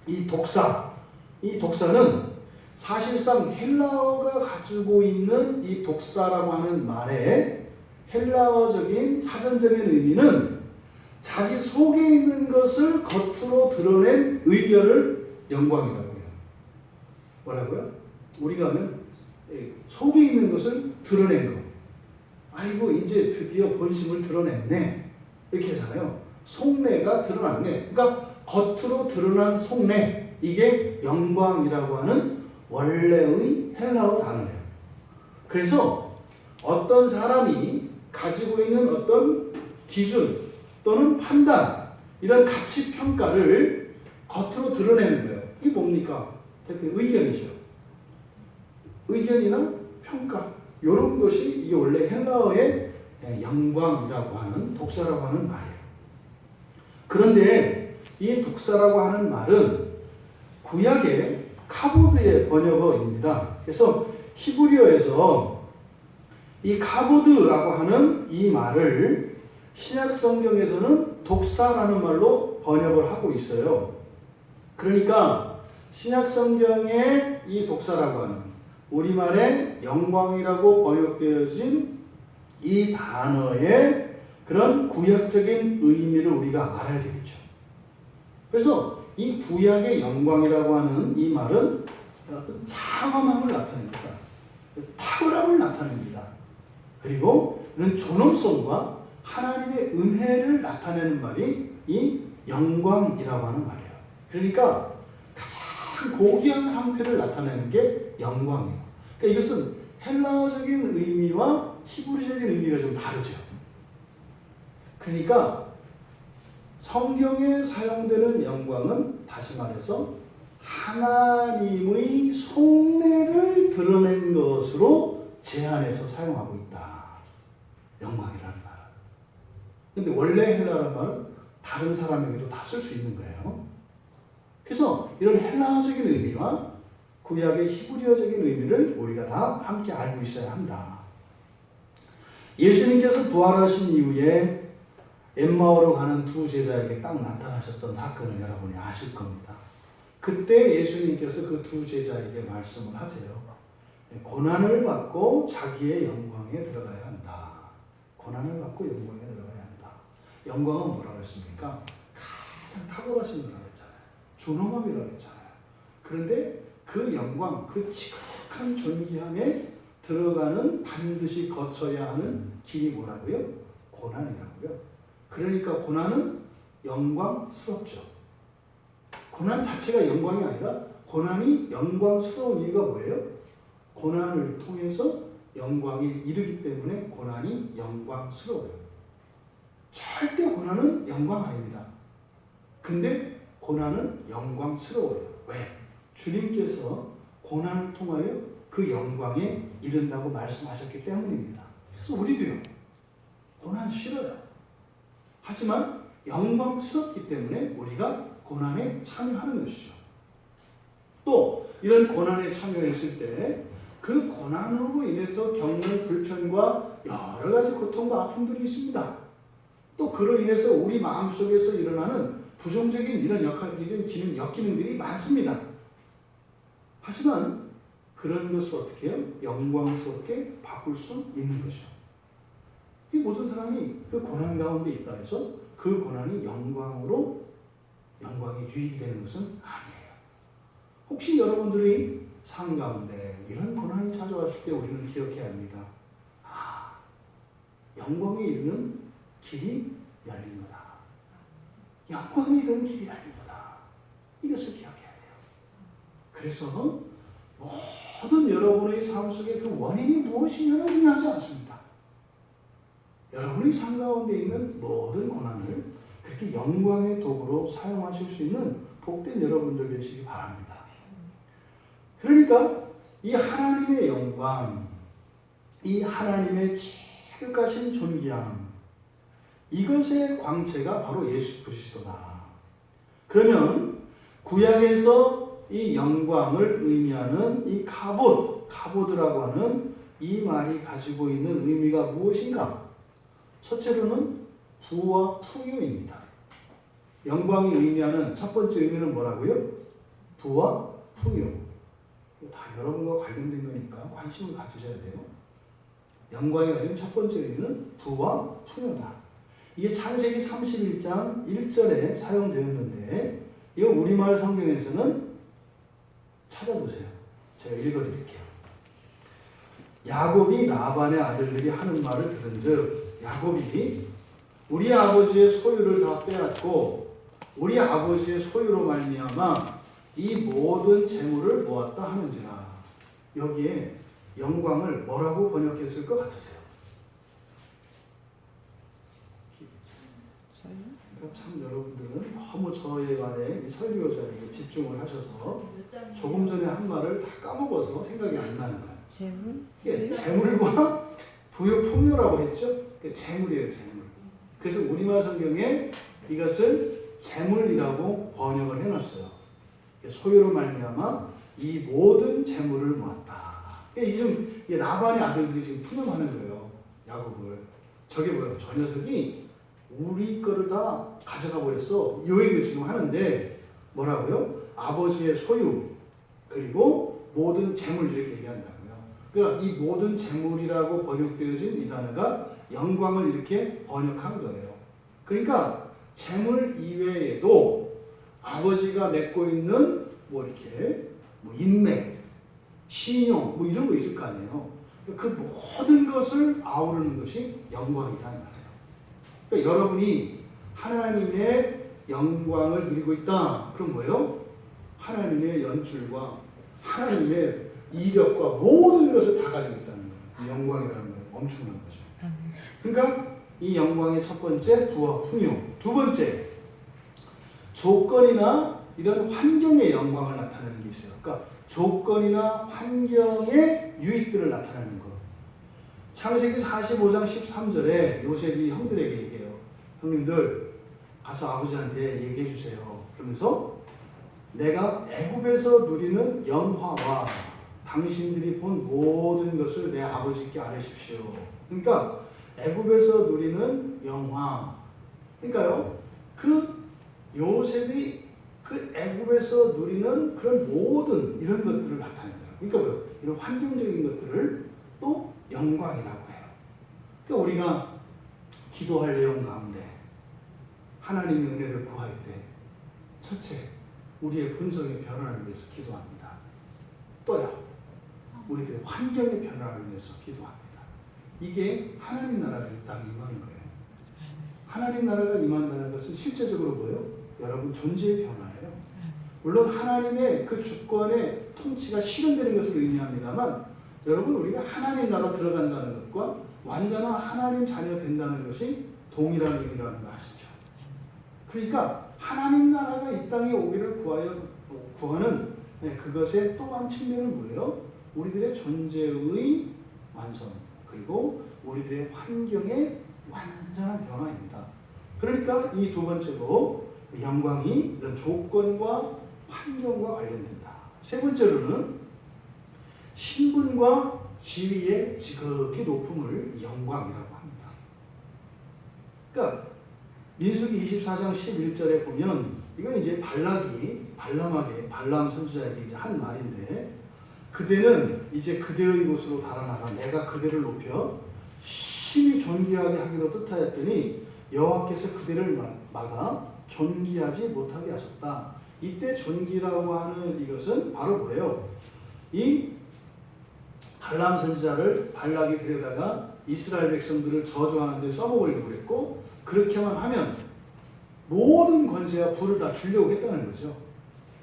이 독사는 사실상 헬라어가 가지고 있는 이 독사라고 하는 말의 헬라어적인 사전적인 의미는 자기 속에 있는 것을 겉으로 드러낸 의견을 영광이라고 해요. 뭐라고요? 우리가 하면 속에 있는 것을 드러낸 거. 아이고 이제 드디어 본심을 드러냈네. 이렇게 하잖아요. 속내가 드러났네. 그러니까 겉으로 드러난 속내. 이게 영광이라고 하는 원래의 헬라어 단어예요. 그래서 어떤 사람이 가지고 있는 어떤 기준 또는 판단, 이런 가치 평가를 겉으로 드러내는 거예요. 이게 뭡니까? 대표 의견이죠. 의견이나 평가, 이런 것이 이게 원래 헬라어의 영광이라고 하는 독사라고 하는 말이에요. 그런데 이 독사라고 하는 말은 구약의 카보드의 번역어입니다. 그래서 히브리어에서 이 카보드라고 하는 이 말을 신약 성경에서는 독사라는 말로 번역을 하고 있어요. 그러니까 신약 성경의 이 독사라고 하는 우리말의 영광이라고 번역되어진 이 단어의 그런 구약적인 의미를 우리가 알아야 되겠죠. 그래서 이 구약의 영광이라고 하는 이 말은 어떤 장엄함을 나타냅니다. 탁월함을 나타냅니다. 그리고 이런 존엄성과 하나님의 은혜를 나타내는 말이 이 영광이라고 하는 말이에요. 그러니까 가장 고귀한 상태를 나타내는 게 영광이에요. 그러니까 이것은 헬라어적인 의미와 히브리적인 의미가 좀 다르죠. 그러니까 성경에 사용되는 영광은 다시 말해서 하나님의 속내를 드러낸 것으로 제한해서 사용하고 있다. 영광이라는 말은. 근데 원래 헬라어 말은 다른 사람에게도 다 쓸 수 있는 거예요. 그래서 이런 헬라어적인 의미와 구약의 히브리어적인 의미를 우리가 다 함께 알고 있어야 한다. 예수님께서 부활하신 이후에 엠마오로 가는 두 제자에게 딱 나타나셨던 사건을 여러분이 아실 겁니다. 그때 예수님께서 그 두 제자에게 말씀을 하세요. 고난을 받고 자기의 영광에 들어가야 한다. 고난을 받고 영광에 들어가야 한다. 영광은 뭐라고 했습니까? 가장 탁월하신 거라고 했잖아요. 존엄함이라고 했잖아요. 그런데 그 영광, 그 지극한 존귀함에 들어가는 반드시 거쳐야 하는 길이 뭐라고요? 고난이라고요. 그러니까 고난은 영광스럽죠. 고난 자체가 영광이 아니라 고난이 영광스러운 이유가 뭐예요? 고난을 통해서 영광에 이르기 때문에 고난이 영광스러워요. 절대 고난은 영광 아닙니다. 근데 고난은 영광스러워요. 왜? 주님께서 고난을 통하여 그 영광에 이른다고 말씀하셨기 때문입니다. 그래서 우리도요. 고난 싫어요. 하지만 영광스럽기 때문에 우리가 고난에 참여하는 것이죠. 또 이런 고난에 참여했을 때 그 고난으로 인해서 겪는 불편과 여러 가지 고통과 아픔들이 있습니다. 또 그로 인해서 우리 마음속에서 일어나는 부정적인 이런 역기능들이 많습니다. 하지만 그런 것을 어떻게 해요? 영광스럽게 바꿀 수 있는 것이죠. 이 모든 사람이 그 고난 가운데 있다 해서 그 고난이 영광에 유익이 되는 것은 아니에요. 혹시 여러분들이 삶 가운데 이런 고난이 찾아왔을 때 우리는 기억해야 합니다. 영광에 이르는 길이 열린 거다. 영광에 이르는 길이 열린 거다. 이것을 기억해야 돼요. 그래서 모든 여러분의 삶 속에 그 원인이 무엇이냐는 중요하지 않습니다. 여러분의 삶 가운데 있는 모든 고난을 그렇게 영광의 도구로 사용하실 수 있는 복된 여러분들 되시기 바랍니다. 그러니까 이 하나님의 영광, 이 하나님의 지극하신 존귀함, 이것의 광채가 바로 예수 그리스도다. 그러면 구약에서 이 영광을 의미하는 이 가보드라고 하는 이 말이 가지고 있는 의미가 무엇인가? 첫째로는 부와 풍요입니다. 영광이 의미하는 첫 번째 의미는 뭐라고요? 부와 풍요. 다 여러분과 관련된 거니까 관심을 가지셔야 돼요. 영광이 가진 첫 번째 의미는 부와 풍요다. 이게 창세기 31장 1절에 사용되었는데 이거 우리말 성경에서는 찾아보세요. 제가 읽어드릴게요. 야곱이 라반의 아들들이 하는 말을 들은즉 야곱이 우리 아버지의 소유를 다 빼앗고 우리 아버지의 소유로 말미암아 이 모든 재물을 모았다 하는지라. 여기에 영광을 뭐라고 번역했을 것 같으세요? 그러니까 참 여러분들은 너무 저의 말에 설교자에게 집중을 하셔서 조금 전에 한 말을 다 까먹어서 생각이 안 나는 거예요. 재물과 부요 풍요라고 했죠? 재물이에요, 재물. 그래서 우리말 성경에 이것을 재물이라고 번역을 해놨어요. 소유로 말미암아 이 모든 재물을 모았다. 지금 라반의 아들들이 지금 푸념하는 거예요. 야곱을. 저게 뭐예요? 저 녀석이 우리 거를 다 가져가 버렸어. 이 얘기를 지금 하는데 뭐라고요? 아버지의 소유 그리고 모든 재물 이렇게 얘기한다고요. 그러니까 이 모든 재물이라고 번역되어진 이 단어가 영광을 이렇게 번역한 거예요. 그러니까 재물 이외에도 아버지가 맺고 있는 인맥, 신용 이런 거 있을 거 아니에요. 그 모든 것을 아우르는 것이 영광이라는 말이에요. 그러니까 여러분이 하나님의 영광을 누리고 있다. 그럼 뭐예요? 하나님의 연줄과 하나님의 이력과 모든 것을 다 가지고 있다는 거예요. 영광이라는 건 엄청난 거죠. 그러니까 이 영광의 첫 번째 부와 풍요, 두 번째 조건이나 이런 환경의 영광을 나타내는 게 있어요. 그러니까 조건이나 환경의 유익들을 나타내는 것. 창세기 45장 13절에 요셉이 형들에게 얘기해요. 형님들 가서 아버지한테 얘기해 주세요. 그러면서 내가 애굽에서 누리는 영화와 당신들이 본 모든 것을 내 아버지께 아뢰십시오. 그러니까 애굽에서 누리는 영화. 그러니까요. 그 요셉이 그 애굽에서 누리는 그런 모든 이런 것들을 나타낸다. 그러니까 뭐요? 이런 환경적인 것들을 또 영광이라고 해요. 그러니까 우리가 기도할 내용 가운데 하나님의 은혜를 구할 때 첫째, 우리의 본성의 변화를 위해서 기도합니다. 또요, 우리들의 환경의 변화를 위해서 기도합니다. 이게 하나님 나라가 이 땅에 임하는 거예요. 하나님 나라가 임한다는 것은 실제적으로 뭐예요? 여러분 존재의 변화예요. 물론 하나님의 그 주권의 통치가 실현되는 것을 의미합니다만 여러분 우리가 하나님 나라 들어간다는 것과 완전한 하나님 자녀 된다는 것이 동일한 의미라는 거 아시죠? 그러니까 하나님 나라가 이 땅에 오기를 구하는 그것의 또 한 측면은 뭐예요? 우리들의 존재의 완성 그리고 우리들의 환경의 완전한 변화입니다. 그러니까 이 두 번째로 영광이 이런 조건과 환경과 관련된다. 세 번째로는 신분과 지위의 지극히 높음을 영광이라고 합니다. 그러니까 민수기 24장 11절에 보면 이건 이제 발람 선지자에게 이제 한 말인데 그대는 이제 그대의 곳으로 달아나가 내가 그대를 높여 심히 존귀하게 하기로 뜻하였더니 여호와께서 그대를 막아 존귀하지 못하게 하셨다. 이때 존귀라고 하는 이것은 바로 뭐예요? 이 발람 선지자를 발락이 데려다가 이스라엘 백성들을 저주하는 데 써먹으려고 그랬고 그렇게만 하면 모든 권세와 부를 다 주려고 했다는 거죠.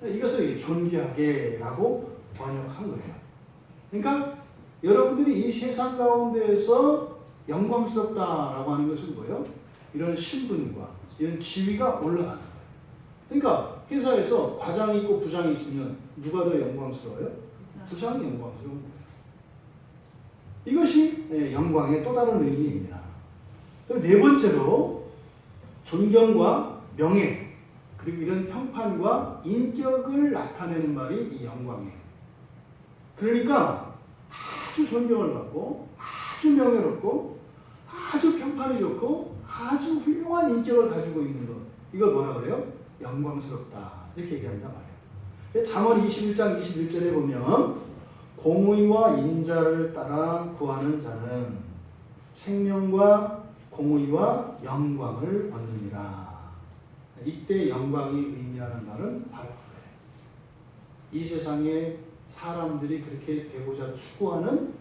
이것을 존귀하게라고 번역한 거예요. 그러니까 여러분들이 이 세상 가운데에서 영광스럽다라고 하는 것은 뭐예요? 이런 신분과 이런 지위가 올라가는 거예요. 그러니까 회사에서 과장이 있고 부장이 있으면 누가 더 영광스러워요? 부장이 영광스러운 거예요. 이것이 영광의 또 다른 의미입니다. 그리고 네 번째로 존경과 명예 그리고 이런 평판과 인격을 나타내는 말이 이 영광이에요. 그러니까 아주 존경을 받고 아주 명예롭고 아주 평판이 좋고 아주 훌륭한 인격을 가지고 있는 것 이걸 뭐라 그래요? 영광스럽다 이렇게 얘기한단 말이에요. 잠언 21장 21절에 보면 공의와 인자를 따라 구하는 자는 생명과 공의와 영광을 얻느니라. 이때 영광이 의미하는 말은 바로 그거예요. 이 세상에 사람들이 그렇게 되고자 추구하는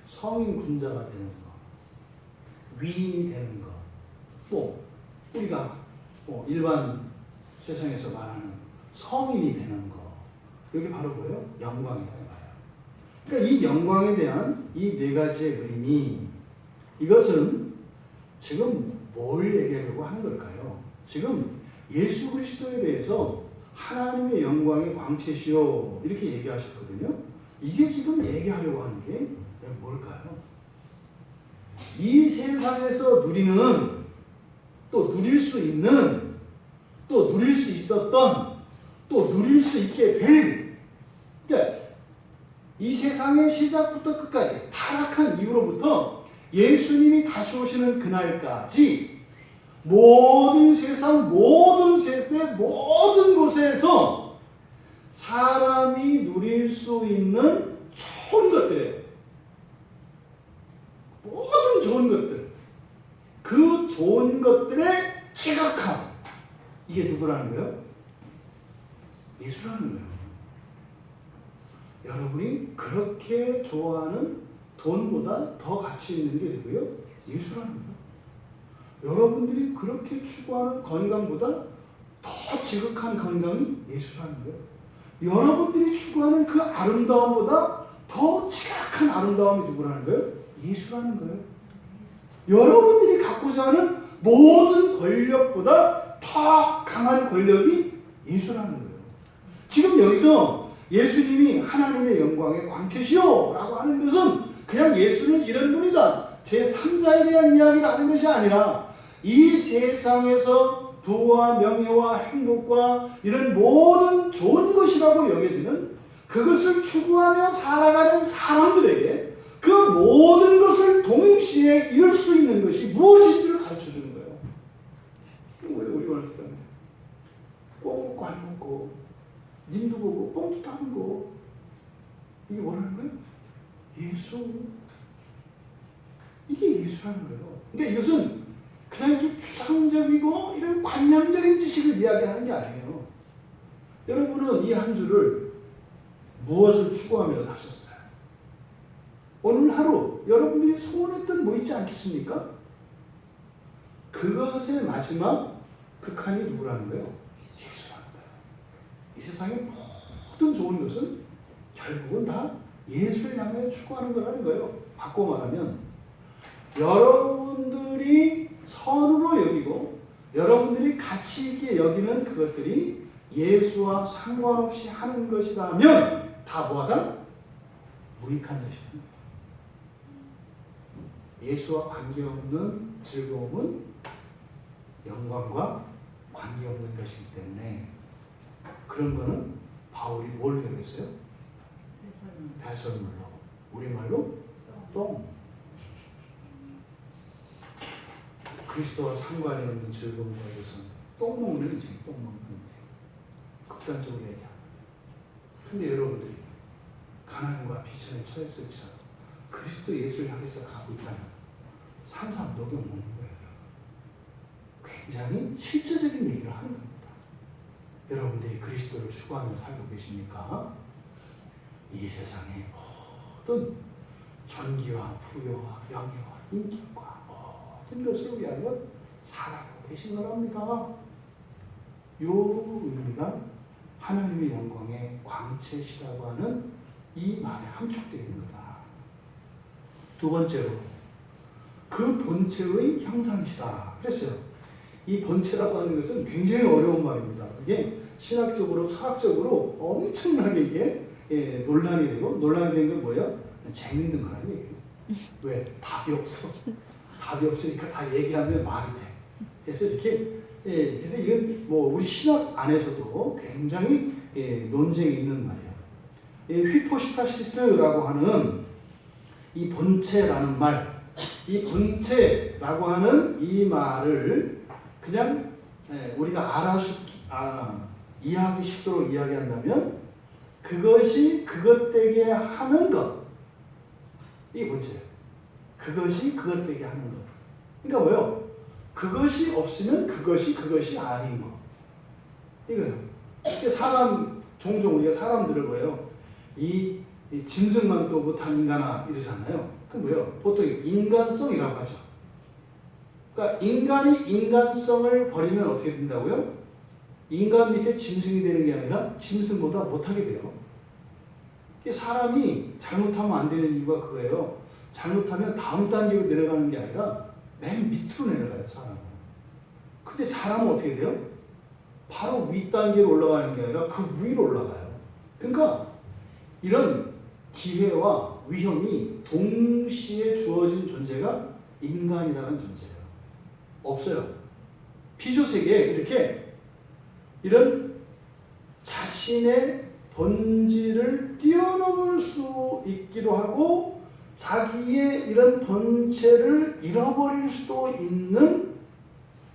성인 군자가 되는 것, 위인이 되는 것, 또 우리가 일반 세상에서 말하는 성인이 되는 것, 이게 바로 뭐예요? 영광이다. 그러니까 이 영광에 대한 이 네 가지의 의미, 이것은 지금 뭘 얘기하려고 하는 걸까요? 지금 예수 그리스도에 대해서 하나님의 영광의 광채시오 이렇게 얘기하셨거든요. 이게 지금 얘기하려고 하는 게 뭘까요? 이 세상에서 누리는 또 누릴 수 있는 또 누릴 수 있었던 또 누릴 수 있게 될 그러니까 이 세상의 시작부터 끝까지 타락한 이후로부터 예수님이 다시 오시는 그날까지 모든 세상 모든 세대 모든 곳에서 사람이 누릴 수 있는 좋은 것들이에요. 모든 좋은 것들 그 좋은 것들의 지극함 이게 누구라는 거예요? 예수라는 거예요. 여러분이 그렇게 좋아하는 돈보다 더 가치 있는 게 누구예요? 예수라는 거예요. 여러분들이 그렇게 추구하는 건강보다 더 지극한 건강이 예수라는 거예요. 여러분들이 추구하는 그 아름다움보다 더 지극한 아름다움이 누구라는 거예요? 예수라는 거예요. 여러분들이 갖고자 하는 모든 권력보다 더 강한 권력이 예수라는 거예요. 지금 여기서 예수님이 하나님의 영광의 광채시오 라고 하는 것은 그냥 예수는 이런 분이다, 제3자에 대한 이야기를 하는 것이 아니라 이 세상에서 부와 명예와 행복과 이런 모든 좋은 것이라고 여겨지는 그것을 추구하며 살아가는 사람들에게 그 모든 것을 동시에 이룰 수 있는 것이 무엇인지를 가르쳐 주는 거예요. 우리가 할 때 꽁 먹고 안 먹고 님도 보고 꽁도 타는 거, 이게 뭐라는 거예요? 예수. 이게 예수라는 거예요. 그러니까 이것은 그냥 이렇게 추상적이고 이런 관념적인 지식을 이야기하는 게 아니에요. 여러분은 이 한 주를 무엇을 추구하며 하셨어요? 오늘 하루 여러분들이 소원했던 뭐 있지 않겠습니까? 그것의 마지막 극한이 누구라는 거예요? 예수라는 거예요. 이 세상의 모든 좋은 것은 결국은 다 예수를 향해 추구하는 거라는 거예요. 바꿔 말하면 여러분들이 선으로 여기고 여러분들이 가치 있게 여기는 그것들이 예수와 상관없이 하는 것이라면 다 뭐하다? 무익한 것입니다. 예수와 관계없는 즐거움은 영광과 관계없는 것이기 때문에 그런 거는 바울이 뭘 배웠어요? 배설물로, 우리말로 똥. 그리스도와 상관이 없는 즐거움과 이것은 똥 먹는 인생, 똥 먹는 인생. 극단적으로 얘기합니다. 근데 여러분들이 가난과 비천에 처했을지라도 그리스도 예수를 향해서 가고 있다면 산삼 녹여 먹는 거예요. 굉장히 실제적인 얘기를 하는 겁니다. 여러분들이 그리스도를 추구하며 살고 계십니까? 이 세상의 모든 존귀와 부여와 명예와 인격과 모든 것을 위하여 살아가고 계신 거랍니다. 요 의미가 하나님의 영광의 광채시라고 하는 이 말에 함축되어 있는 거다. 두 번째로 그 본체의 형상이시다 그랬어요. 이 본체라고 하는 것은 굉장히 어려운 말입니다. 이게 신학적으로 철학적으로 엄청나게 이게 논란이 되고, 논란이 된 건 뭐예요? 재밌는 거란 얘기예요. 왜? 답이 없어. 답이 없으니까 다 얘기하면 말이 돼. 그래서 이렇게 그래서 이건 뭐 우리 신학 안에서도 굉장히 논쟁이 있는 말이에요. 휘포시타시스라고 하는 이 본체라는 말, 이 본체라고 하는 이 말을 그냥 우리가 이해하기 쉽도록 이야기한다면 그것이 그것되게 하는 것, 이게 본체예요. 그것이 그것되게 하는 것. 그러니까 뭐요? 그것이 없으면 그것이 아닌 것. 이거요. 종종 우리가 사람들을 뭐예요? 이 짐승만 또 못한 인간아 이러잖아요. 그 뭐예요? 보통 인간성이라고 하죠. 그러니까 인간이 인간성을 버리면 어떻게 된다고요? 인간 밑에 짐승이 되는 게 아니라 짐승보다 못하게 돼요. 사람이 잘못하면 안 되는 이유가 그거예요. 잘못하면 다음 단계로 내려가는 게 아니라 맨 밑으로 내려가요, 사람은. 근데 잘하면 어떻게 돼요? 바로 윗단계로 올라가는 게 아니라 그 위로 올라가요. 그러니까 이런 기회와 위험이 동시에 주어진 존재가 인간이라는 존재예요. 없어요. 피조세계에 이렇게 이런 자신의 본질을 뛰어넘을 수 있기도 하고 자기의 이런 본체를 잃어버릴 수도 있는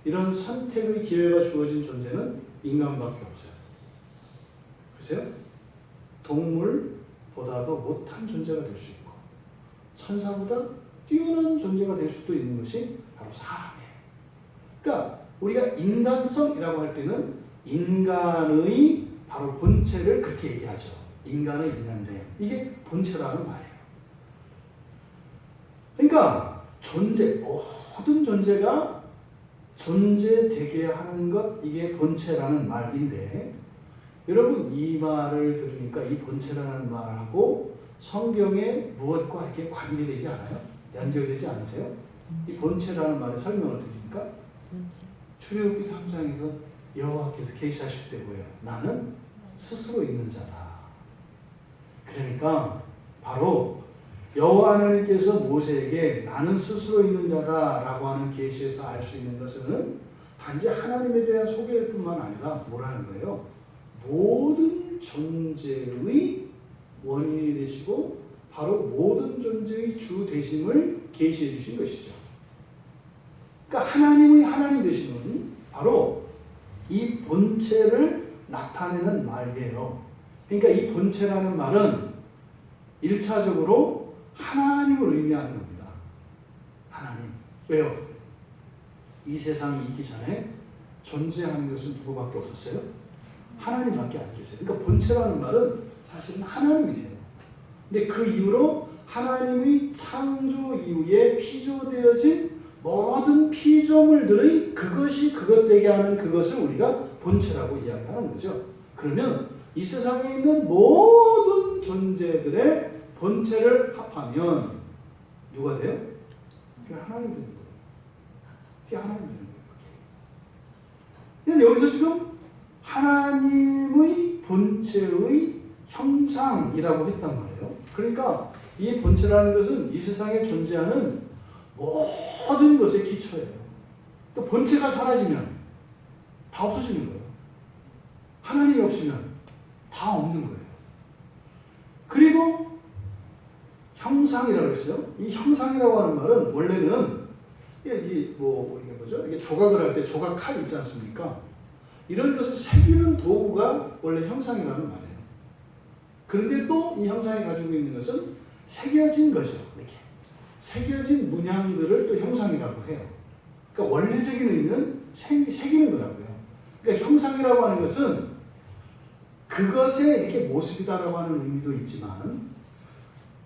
이런 선택의 기회가 주어진 존재는 인간밖에 없어요. 그래서요? 동물보다도 못한 존재가 될 수 있고 천사보다 뛰어난 존재가 될 수도 있는 것이 바로 사람이에요. 그러니까 우리가 인간성이라고 할 때는 인간의 바로 본체를 그렇게 얘기하죠. 인간의 인간됨. 이게 본체라는 말이에요. 그러니까 모든 존재가 존재되게 하는 것, 이게 본체라는 말인데 여러분 이 말을 들으니까 이 본체라는 말하고 성경에 무엇과 이렇게 관계되지 않아요? 연결되지 않으세요? 이 본체라는 말의 설명을 드리니까 출애굽기 3장에서 여호와께서 계시하실 때 뭐예요? 나는 스스로 있는 자다. 그러니까 바로 여호와 하나님께서 모세에게 나는 스스로 있는 자다라고 하는 계시에서 알 수 있는 것은 단지 하나님에 대한 소개일 뿐만 아니라 뭐라는 거예요? 모든 존재의 원인이 되시고 바로 모든 존재의 주 되심을 계시해 주신 것이죠. 그러니까 하나님의 하나님 되심은 바로 이 본체를 나타내는 말이에요. 그러니까 이 본체라는 말은 1차적으로 하나님을 의미하는 겁니다. 하나님. 왜요? 이 세상이 있기 전에 존재하는 것은 누구밖에 없었어요? 하나님밖에 안 계세요. 그러니까 본체라는 말은 사실은 하나님이세요. 근데 그 이후로 하나님의 창조 이후에 피조되어진 모든 피조물들의 그것이 그것 되게 하는 그것을 우리가 본체라고 이야기하는 거죠. 그러면 이 세상에 있는 모든 존재들의 본체를 합하면 누가 돼요? 그게 하나님 되는 거예요. 그게 하나님 되는 거예요. 근데 여기서 지금 하나님의 본체의 형상이라고 했단 말이에요. 그러니까 이 본체라는 것은 이 세상에 존재하는 모든 것의 기초예요. 그러니까 본체가 사라지면 다 없어지는 거예요. 하나님이 없으면 다 없는 거예요. 그리고 형상이라고 했어요. 이 형상이라고 하는 말은 원래는 이게 뭐죠? 이게 조각을 할 때 조각 칼 있지 않습니까? 이런 것을 새기는 도구가 원래 형상이라는 말이에요. 그런데 또 이 형상이 가지고 있는 것은 새겨진 거죠. 이렇게 새겨진 문양들을 또 형상이라고 해요. 그러니까 원래적인 의미는 새기는 거라고요. 그러니까 형상이라고 하는 것은 그것의 이렇게 모습이다라고 하는 의미도 있지만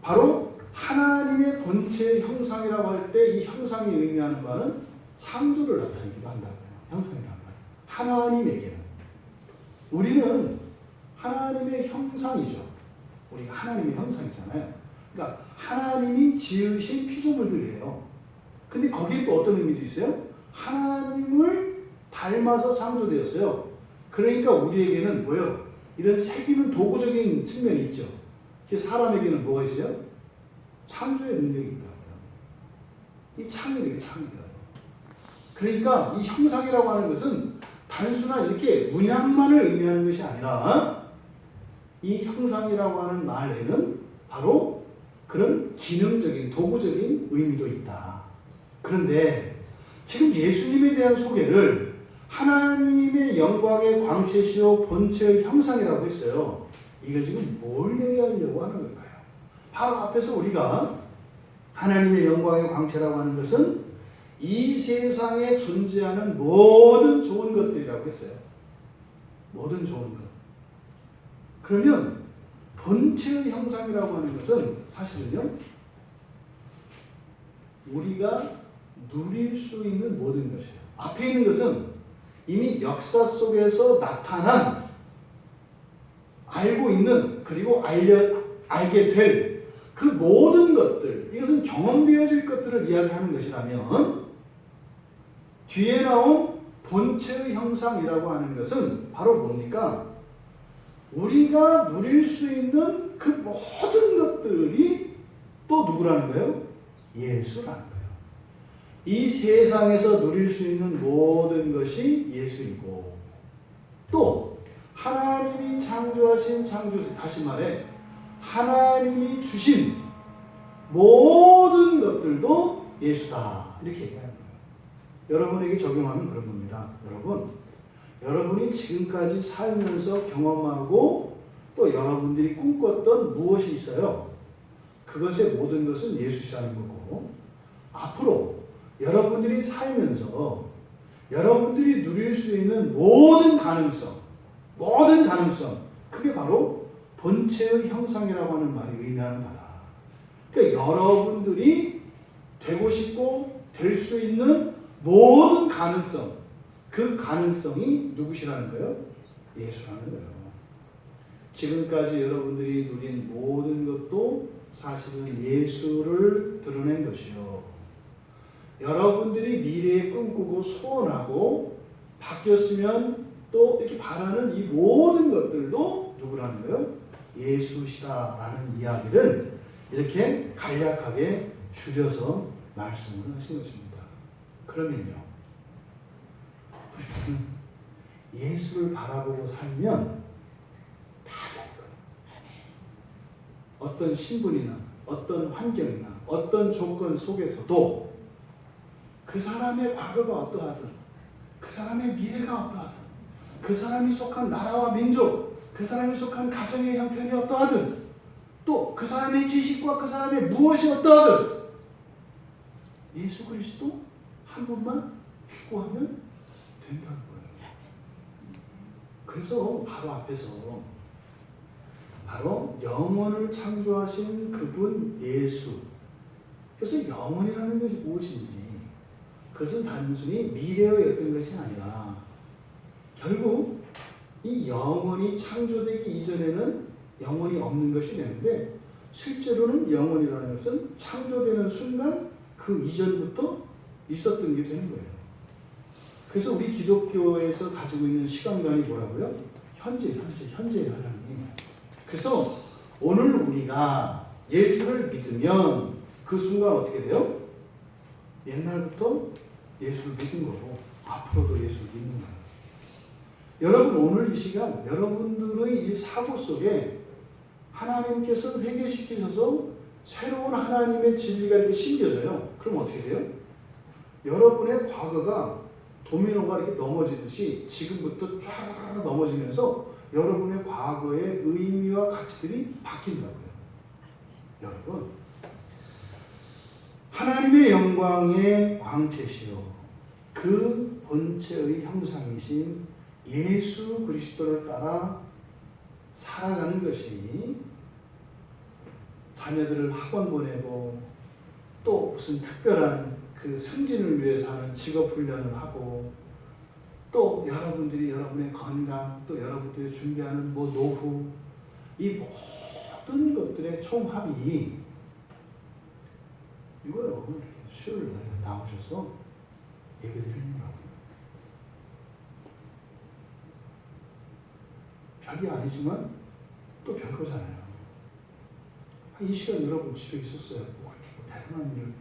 바로 하나님의 본체의 형상이라고 할 때 이 형상이 의미하는 바는 창조를 나타내기도 한다고요. 형상이라는 말. 하나님에게는 우리는 하나님의 형상이죠. 우리가 하나님의 형상이잖아요. 그러니까 하나님이 지으신 피조물들이에요. 근데 거기에 또 어떤 의미도 있어요? 하나님을 닮아서 창조되었어요. 그러니까 우리에게는 뭐요? 이런 새기는 도구적인 측면이 있죠. 사람에게는 뭐가 있어요? 창조의 능력이 있다고요. 이 창의력이 창의력. 그러니까 이 형상이라고 하는 것은 단순한 이렇게 문양만을 의미하는 것이 아니라 이 형상이라고 하는 말에는 바로 그런 기능적인 도구적인 의미도 있다. 그런데 지금 예수님에 대한 소개를 하나님의 영광의 광채시요 본체의 형상이라고 했어요. 이거 지금 뭘 얘기하려고 하는 걸까요? 바로 앞에서 우리가 하나님의 영광의 광채라고 하는 것은 이 세상에 존재하는 모든 좋은 것들이라고 했어요. 모든 좋은 것. 그러면 본체의 형상이라고 하는 것은 사실은요, 우리가 누릴 수 있는 모든 것이에요. 앞에 있는 것은 이미 역사 속에서 나타난, 알고 있는, 그리고 알게 될 그 모든 것들, 이것은 경험되어질 것들을 이야기하는 것이라면 뒤에 나온 본체의 형상이라고 하는 것은 바로 뭡니까? 우리가 누릴 수 있는 그 모든 것들이 또 누구라는 거예요? 예수라는 거예요. 이 세상에서 누릴 수 있는 모든 것이 예수이고 또 하나님이 창조하신 창조주, 다시 말해 하나님이 주신 모든 것들도 예수다. 이렇게 얘기하는 거예요. 여러분에게 적용하면 그런 겁니다. 여러분이 지금까지 살면서 경험하고 또 여러분들이 꿈꿨던 무엇이 있어요? 그것의 모든 것은 예수시라는 거고 앞으로 여러분들이 살면서 여러분들이 누릴 수 있는 모든 가능성 그게 바로 본체의 형상이라고 하는 말이 의미하는 바다. 그러니까 여러분들이 되고 싶고 될 수 있는 모든 가능성, 그 가능성이 누구시라는 거예요? 예수라는 거예요. 지금까지 여러분들이 누린 모든 것도 사실은 예수를 드러낸 것이요. 여러분들이 미래에 꿈꾸고 소원하고 바뀌었으면 또 이렇게 바라는 이 모든 것들도 누구라는 거예요? 예수시다라는 이야기를 이렇게 간략하게 줄여서 말씀을 하신 것입니다. 그러면요, 우리는 예수를 바라보고 살면 다 될 거예요. 어떤 신분이나 어떤 환경이나 어떤 조건 속에서도 그 사람의 과거가 어떠하든, 그 사람의 미래가 어떠하든, 그 사람이 속한 나라와 민족, 그 사람이 속한 가정의 형편이 어떠하든, 또 그 사람의 지식과 그 사람의 무엇이 어떠하든 예수 그리스도 한 분만 추구하면 된다는 거예요. 그래서 바로 앞에서 바로 영원을 창조하신 그분 예수. 그래서 영원이라는 것이 무엇인지, 그것은 단순히 미래의 어떤 것이 아니라 결국 이 영원이 창조되기 이전에는 영원이 없는 것이 되는데, 실제로는 영원이라는 것은 창조되는 순간 그 이전부터 있었던 게 되는 거예요. 그래서 우리 기독교에서 가지고 있는 시간관이 뭐라고요? 현재의 하나님. 그래서 오늘 우리가 예수를 믿으면 그 순간 어떻게 돼요? 옛날부터 예수를 믿은 거고 앞으로도 예수를 믿는 거예요. 여러분, 오늘 이 시간 여러분들의 이 사고 속에 하나님께서 회개시키셔서 새로운 하나님의 진리가 이렇게 심겨져요. 그럼 어떻게 돼요? 여러분의 과거가 도미노가 이렇게 넘어지듯이 지금부터 쫙 넘어지면서 여러분의 과거의 의미와 가치들이 바뀐다고요. 여러분, 하나님의 영광의 광채시요 그 본체의 형상이신 예수 그리스도를 따라 살아가는 것이, 자녀들을 학원 보내고 또 무슨 특별한 그 승진을 위해서 하는 직업 훈련을 하고, 또 여러분들이 여러분의 건강, 또 여러분들이 준비하는 뭐 노후, 이 모든 것들의 총합이 이거요. 이렇게 수요일 날 나오셔서 예배드리는 거라고요. 별게 아니지만 또 별거잖아요. 이 시간 여러분 집에 있었어요. 뭐 이렇게 뭐 대단한 일을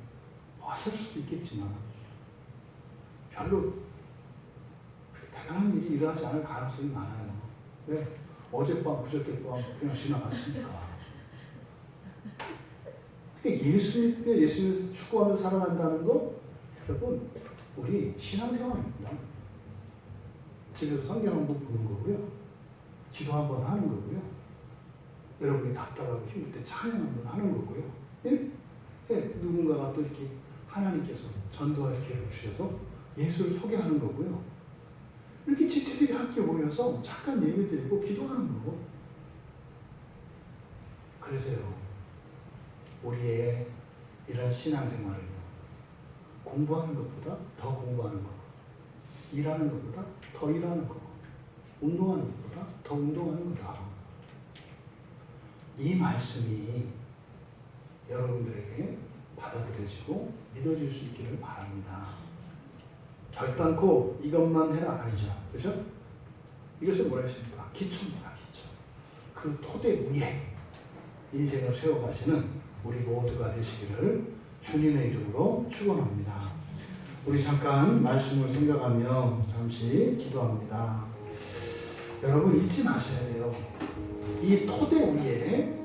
하실 수도 있겠지만 별로 대단한 일이 일어나지 않을 가능성이 많아요. 왜? 어젯밤, 그저께밤 그냥 지나갔으니까. 예수님에서 추구하면서 살아간다는 거, 여러분, 우리 신앙생활입니다. 집에서 성경 한번 보는 거고요. 기도 한번 하는 거고요. 여러분이 답답하고 힘들 때 찬양 한번 하는 거고요. 예? 예, 누군가가 또 이렇게 하나님께서 전도할 기회를 주셔서 예수를 소개하는 거고요. 이렇게 지체들이 함께 모여서 잠깐 예배드리고 기도하는 거고. 그래서요, 우리의 이런 신앙생활을 공부하는 것보다 더 공부하는 거고, 일하는 것보다 더 일하는 거고, 운동하는 것보다 더 운동하는 거다. 이 말씀이 여러분들에게 받아들여지고 믿어질 수 있기를 바랍니다. 결단코 이것만 해라 아니죠. 그렇죠? 이것은 뭐라 했습니까? 기초입니다. 기초. 그 토대 위에 인생을 세워가시는 우리 모두가 되시기를 주님의 이름으로 축원합니다. 우리 잠깐 말씀을 생각하며 잠시 기도합니다. 여러분, 잊지 마셔야 돼요. 이 토대 위에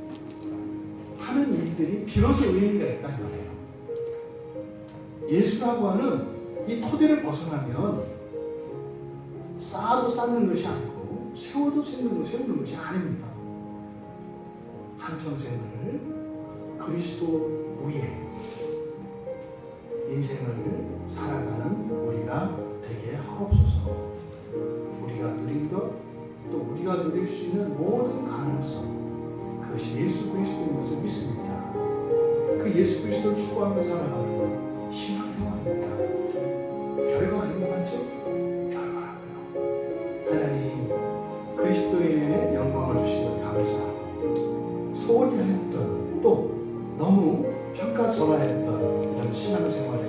하는 일들이 비로소 의미가 있다는 거예요. 예수라고 하는 이 토대를 벗어나면 쌓아도 쌓는 것이 아니고 세워도 세우는 것이 아닙니다. 한평생을 그리스도 위에 인생을 살아가는 우리가 되게 하옵소서. 우리가 누린 것, 또 우리가 누릴 수 있는 모든 가능성, 그것이 예수 그리스도인 것을 믿습니다. 그 예수 그리스도를 추구하며 살아가는 것, 신앙생활입니다. 별거 아닌 것 같죠? 별거라고요. 하나님, 그리스도인의 영광을 주신 것 감사하고, 소홀히 하였던, 또 너무 평가절하했던 이런 신앙생활에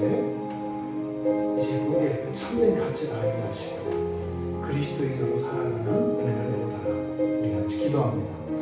이제 그게 그 참된 가치를 알게 하시고, 그리스도인으로 살아가는 은혜를 내려달라고 우리 같이 기도합니다.